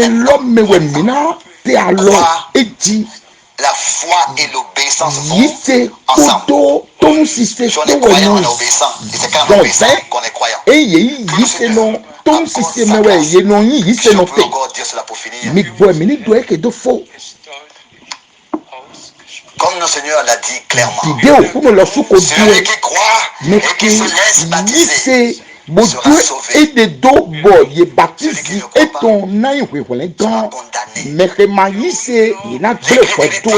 [SPEAKER 2] ene lɔ mɛwɛ mina te alɔ edzi
[SPEAKER 1] la foi et l'obéissance
[SPEAKER 2] yi
[SPEAKER 1] vont
[SPEAKER 2] se
[SPEAKER 1] ensemble.
[SPEAKER 2] kodo tɔnu sise
[SPEAKER 1] Si on
[SPEAKER 2] to
[SPEAKER 1] est croyant, on est
[SPEAKER 2] wɛ
[SPEAKER 1] obéissant. Et c'est quand on est obéissant
[SPEAKER 2] Jɔnfɛ
[SPEAKER 1] qu'on est croyant.
[SPEAKER 2] eye yi se nɔ tɔnu sise mɛwɛ yenɔ yi yi se
[SPEAKER 1] Je
[SPEAKER 2] nɔ
[SPEAKER 1] peux
[SPEAKER 2] te
[SPEAKER 1] encore dire cela pour finir.
[SPEAKER 2] mi gbɔ mi ni do eke do fo
[SPEAKER 1] Comme notre Seigneur l'a dit clairement,
[SPEAKER 2] dide okunu lɔ suko
[SPEAKER 1] celui
[SPEAKER 2] due
[SPEAKER 1] qui croit
[SPEAKER 2] mais
[SPEAKER 1] et qui se laisse
[SPEAKER 2] yi
[SPEAKER 1] baptiser
[SPEAKER 2] se mo
[SPEAKER 1] sera
[SPEAKER 2] due
[SPEAKER 1] sauvé.
[SPEAKER 2] ede do bɔ ye baptisi etɔn nayi hwehwele
[SPEAKER 1] Sera
[SPEAKER 2] gan
[SPEAKER 1] condamné.
[SPEAKER 2] mɛhɛma yi se yina gble fɛ
[SPEAKER 1] L'incrédulité
[SPEAKER 2] do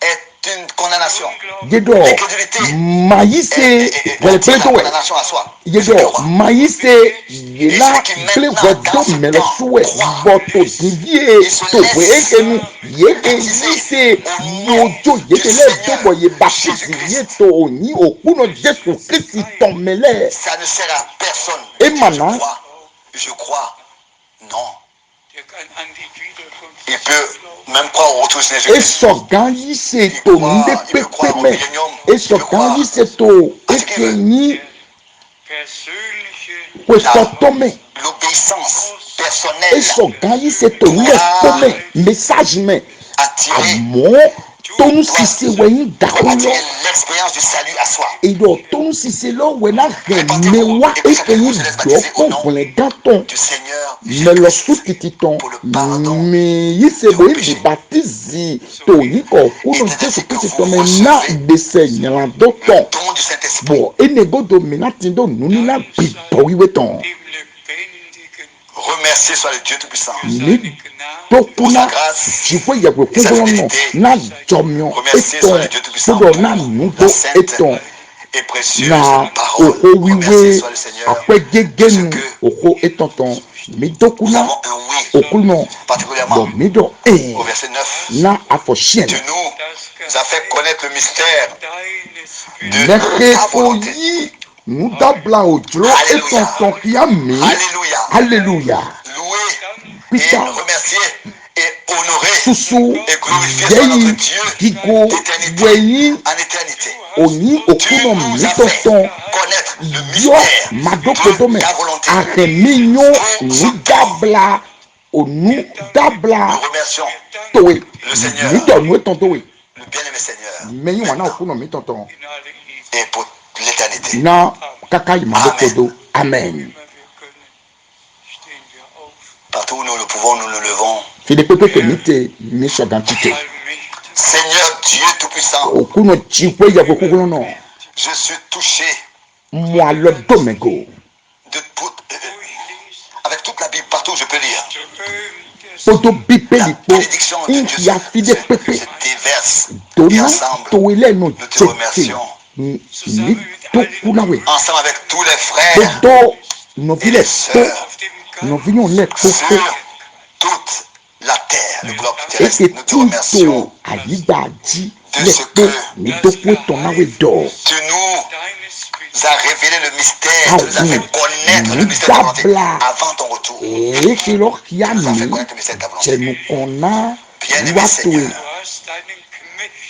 [SPEAKER 1] est une condamnation.
[SPEAKER 2] yedɔ ma yi se
[SPEAKER 1] Est
[SPEAKER 2] wɛlɛ
[SPEAKER 1] une
[SPEAKER 2] gble do wɛ
[SPEAKER 1] condamnation à soi.
[SPEAKER 2] yedɔ ma yi se yina gble wɛ do mɛlɛ suwɛ bɔtɔ divie to wɛ ekenu yeke yi se yojo yeke lɛ do bɔ ye baptisi ye to onyi okunu Jesu Kristi tɔn mɛlɛ.
[SPEAKER 1] Ça ne sert à personne.
[SPEAKER 2] Et
[SPEAKER 1] de dire,
[SPEAKER 2] maintenant,
[SPEAKER 1] je crois. Non. Il peut même croire au retour de Jésus-Christ.
[SPEAKER 2] esɔgan yi se to nde pepe mɛ esɔgan yi se to ekenyi wesɔtɔ mɛ
[SPEAKER 1] L'obéissance personnelle
[SPEAKER 2] esɔgan yi se to nde kpɔmɛ message mɛ
[SPEAKER 1] attirer
[SPEAKER 2] amɔ tonu sise wɛ yin
[SPEAKER 1] doit
[SPEAKER 2] dawo
[SPEAKER 1] attirer
[SPEAKER 2] lɔ
[SPEAKER 1] l'expérience du salut à soi.
[SPEAKER 2] eyɔ tonu sise lɔ wɛ na hɛ mewa ekenyi dɔ kɔnfɔlɛ gatɔn
[SPEAKER 1] Du Seigneur
[SPEAKER 2] mɛlɔ su titi tɔn mi yi se bo yi di baptizi to yi kɔ kunu Jesu Kristi tɔn mɛ na gbèsè nyaladɔ tɔn
[SPEAKER 1] don du Saint-Esprit.
[SPEAKER 2] bɔn enegodo mina ti do nuni na bi tɔwiwe tɔn
[SPEAKER 1] Remercié soit le Dieu Tout-Puissant.
[SPEAKER 2] Ni tokuna chikwe ya kwekugono na jomyo eton podo na nudo eton
[SPEAKER 1] Et précieuse
[SPEAKER 2] na
[SPEAKER 1] parole.
[SPEAKER 2] oko
[SPEAKER 1] Remercié
[SPEAKER 2] wiwe
[SPEAKER 1] soit le Seigneur.
[SPEAKER 2] akwegegenu oko etonton mi
[SPEAKER 1] Nous
[SPEAKER 2] dokuna
[SPEAKER 1] avons un oui,
[SPEAKER 2] okuno
[SPEAKER 1] particulièrement
[SPEAKER 2] bon mi do
[SPEAKER 1] au verset 9.
[SPEAKER 2] na afosien
[SPEAKER 1] Tu nous as fait connaître le mystère de
[SPEAKER 2] nehe
[SPEAKER 1] ta volonté.
[SPEAKER 2] oyi nudabla ojlo etonton kiami
[SPEAKER 1] Alléluia.
[SPEAKER 2] alléluia
[SPEAKER 1] Loué et
[SPEAKER 2] Putain.
[SPEAKER 1] remercié et honoré
[SPEAKER 2] susu
[SPEAKER 1] et glorifié soit notre
[SPEAKER 2] yeyi
[SPEAKER 1] Dieu
[SPEAKER 2] gigo
[SPEAKER 1] d'éternité
[SPEAKER 2] weyi
[SPEAKER 1] en éternité.
[SPEAKER 2] oni
[SPEAKER 1] Tu
[SPEAKER 2] okuno
[SPEAKER 1] nous as fait
[SPEAKER 2] mitonton
[SPEAKER 1] connaître le
[SPEAKER 2] yo
[SPEAKER 1] mystère
[SPEAKER 2] madokotome
[SPEAKER 1] de ta volonté.
[SPEAKER 2] areminyo nudabla onu dabla
[SPEAKER 1] Nous remercions
[SPEAKER 2] towe
[SPEAKER 1] le Seigneur,
[SPEAKER 2] midonu etontowe
[SPEAKER 1] le bien-aimé Seigneur,
[SPEAKER 2] meyi wana
[SPEAKER 1] maintenant
[SPEAKER 2] okuno mitonton
[SPEAKER 1] et pour l'éternité.
[SPEAKER 2] na kaka imadokodo amen
[SPEAKER 1] Partout où nous le pouvons, nous nous levons.
[SPEAKER 2] fidekoto kemite miso dantite
[SPEAKER 1] Seigneur Dieu Tout-Puissant,
[SPEAKER 2] okuno chikwe ya kwekugono
[SPEAKER 1] je suis touché
[SPEAKER 2] moi le domego
[SPEAKER 1] de avec toute la Bible, partout où je peux lire.
[SPEAKER 2] poto
[SPEAKER 1] La
[SPEAKER 2] bipeliko
[SPEAKER 1] bénédiction de Dieu
[SPEAKER 2] ya fide pepe
[SPEAKER 1] se déverse et
[SPEAKER 2] dona
[SPEAKER 1] ensemble,
[SPEAKER 2] towele no
[SPEAKER 1] nous te
[SPEAKER 2] tete
[SPEAKER 1] remercions.
[SPEAKER 2] ni tokunawe
[SPEAKER 1] Ensemble avec tous les frères
[SPEAKER 2] todo
[SPEAKER 1] et
[SPEAKER 2] novile
[SPEAKER 1] les
[SPEAKER 2] to
[SPEAKER 1] sœurs
[SPEAKER 2] novinyo le
[SPEAKER 1] sur
[SPEAKER 2] koko
[SPEAKER 1] toute la terre, le globe terrestre,
[SPEAKER 2] eke
[SPEAKER 1] nous te remercions.
[SPEAKER 2] tinto ayidaji lepo ni dokwe tonawe do
[SPEAKER 1] Tu nous as révélé le mystère, tu nous as fait connaître le mystère de ta volonté
[SPEAKER 2] Dabla.
[SPEAKER 1] avant ton retour.
[SPEAKER 2] eke lo
[SPEAKER 1] Tu nous as fait
[SPEAKER 2] kiami
[SPEAKER 1] connaître le mystère de ta volonté.
[SPEAKER 2] chenukona
[SPEAKER 1] Bien-aimé
[SPEAKER 2] watoe
[SPEAKER 1] Seigneur,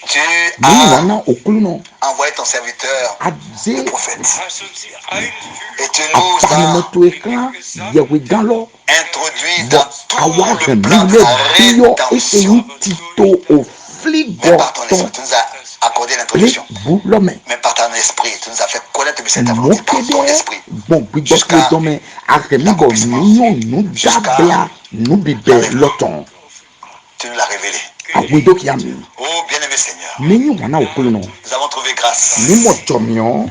[SPEAKER 1] tu
[SPEAKER 2] mini
[SPEAKER 1] as
[SPEAKER 2] wana okuluno
[SPEAKER 1] envoyé ton serviteur, le
[SPEAKER 2] adze
[SPEAKER 1] prophète, et tu nous as
[SPEAKER 2] apanimotoeka yewigalo
[SPEAKER 1] introduit
[SPEAKER 2] bo
[SPEAKER 1] dans tout
[SPEAKER 2] awa
[SPEAKER 1] le plan de
[SPEAKER 2] remile
[SPEAKER 1] ta
[SPEAKER 2] biyo eke
[SPEAKER 1] rédemption.
[SPEAKER 2] yitito ofligo
[SPEAKER 1] Mais par ton esprit,
[SPEAKER 2] ton
[SPEAKER 1] tu nous as accordé
[SPEAKER 2] le
[SPEAKER 1] l'introduction.
[SPEAKER 2] bulome
[SPEAKER 1] Mais par ton esprit, tu nous as fait connaître le mystère de ta volonté. Par ton
[SPEAKER 2] mokede
[SPEAKER 1] esprit.
[SPEAKER 2] bon gbigbo
[SPEAKER 1] Jusqu'à
[SPEAKER 2] tome aremigo niyo nu dabla nu bibe loton
[SPEAKER 1] Tu nous l'as révélé.
[SPEAKER 2] awido kiami
[SPEAKER 1] Oh bien-aimé Seigneur,
[SPEAKER 2] mini wana okuluno
[SPEAKER 1] nous avons trouvé grâce
[SPEAKER 2] ni motomio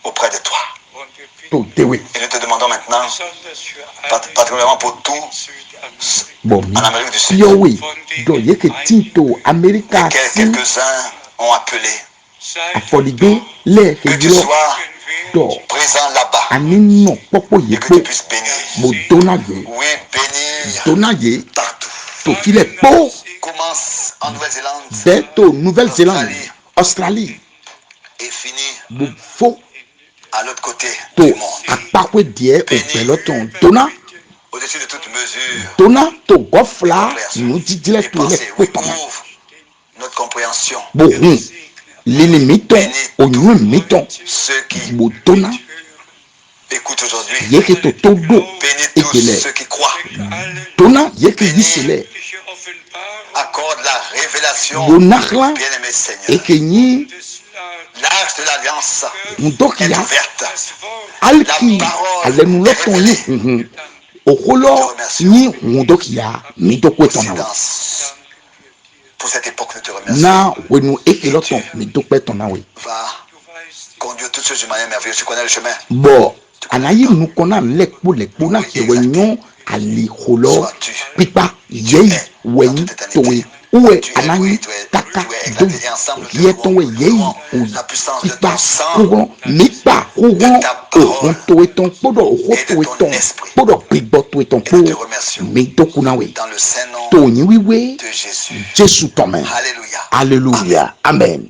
[SPEAKER 1] auprès de toi.
[SPEAKER 2] to dewe
[SPEAKER 1] Et nous te demandons maintenant, particulièrement pour tout,
[SPEAKER 2] bon
[SPEAKER 1] en Amérique du Sud,
[SPEAKER 2] yowe do yeke tinto amerika
[SPEAKER 1] lesquels
[SPEAKER 2] si
[SPEAKER 1] quelques-uns ont appelé,
[SPEAKER 2] afɔligbe le
[SPEAKER 1] que tu
[SPEAKER 2] keyɔ
[SPEAKER 1] sois
[SPEAKER 2] dɔ
[SPEAKER 1] présent là-bas
[SPEAKER 2] ani nɔ kpɔkpɔ
[SPEAKER 1] et que
[SPEAKER 2] yekpo
[SPEAKER 1] tu puisses bénir.
[SPEAKER 2] mo dona ye
[SPEAKER 1] Oui, bénir
[SPEAKER 2] dona ye
[SPEAKER 1] partout.
[SPEAKER 2] tofi le kpo
[SPEAKER 1] Commence en Nouvelle-Zélande
[SPEAKER 2] bɛɛ to nouvelle-zélande australie
[SPEAKER 1] et finit
[SPEAKER 2] mo fo
[SPEAKER 1] à l'autre côté
[SPEAKER 2] to
[SPEAKER 1] du monde.
[SPEAKER 2] akpakpe deɛ obɛlɔtɔn dona
[SPEAKER 1] Au-dessus de toute mesure,
[SPEAKER 2] dona to gɔfla nudzidzi le
[SPEAKER 1] et
[SPEAKER 2] to le
[SPEAKER 1] pensez,
[SPEAKER 2] kpo tɔmɔ
[SPEAKER 1] recouvre notre compréhension.
[SPEAKER 2] bo hun lili mitɔn onyu mitɔn
[SPEAKER 1] Ceux qui
[SPEAKER 2] mo dona
[SPEAKER 1] écoutent aujourd'hui,
[SPEAKER 2] yeke to to do
[SPEAKER 1] bénis tous
[SPEAKER 2] ekele
[SPEAKER 1] ceux qui croient.
[SPEAKER 2] dona yeke yi sele
[SPEAKER 1] Accorde la révélation,
[SPEAKER 2] bonahla
[SPEAKER 1] bien-aimé Seigneur.
[SPEAKER 2] eke nyi
[SPEAKER 1] L'arche de l'alliance est
[SPEAKER 2] ŋdɔkiya
[SPEAKER 1] ouverte.
[SPEAKER 2] aliki alɛnulɔtɔn yi okolɔ nyi ŋdɔkiya midɔkue tɔna wa
[SPEAKER 1] Coïncidence. Pour cette époque, nous te remercions.
[SPEAKER 2] na wenu eke lɔtɔn midɔkue tɔna we
[SPEAKER 1] Va conduire toutes choses d'une manière merveilleuse. Tu connais le chemin.
[SPEAKER 2] bɔn anayi nukɔna lɛkpo na hewɛ nyɔ alikolɔ pipa yeyi wɛnyi towe uwe anayi kaka do yɛtɔwe yeyi o pipa kogɔn mipa kogɔn ohun towe tɔn kpɔdɔ oho towe tɔn kpɔdɔ gbigbɔ towe tɔn kpo midɔkuna we
[SPEAKER 1] Dans le saint nom
[SPEAKER 2] tonyi wiwe
[SPEAKER 1] de Jésus.
[SPEAKER 2] Jésus tɔmɛ
[SPEAKER 1] Alléluia.
[SPEAKER 2] alléluia amen.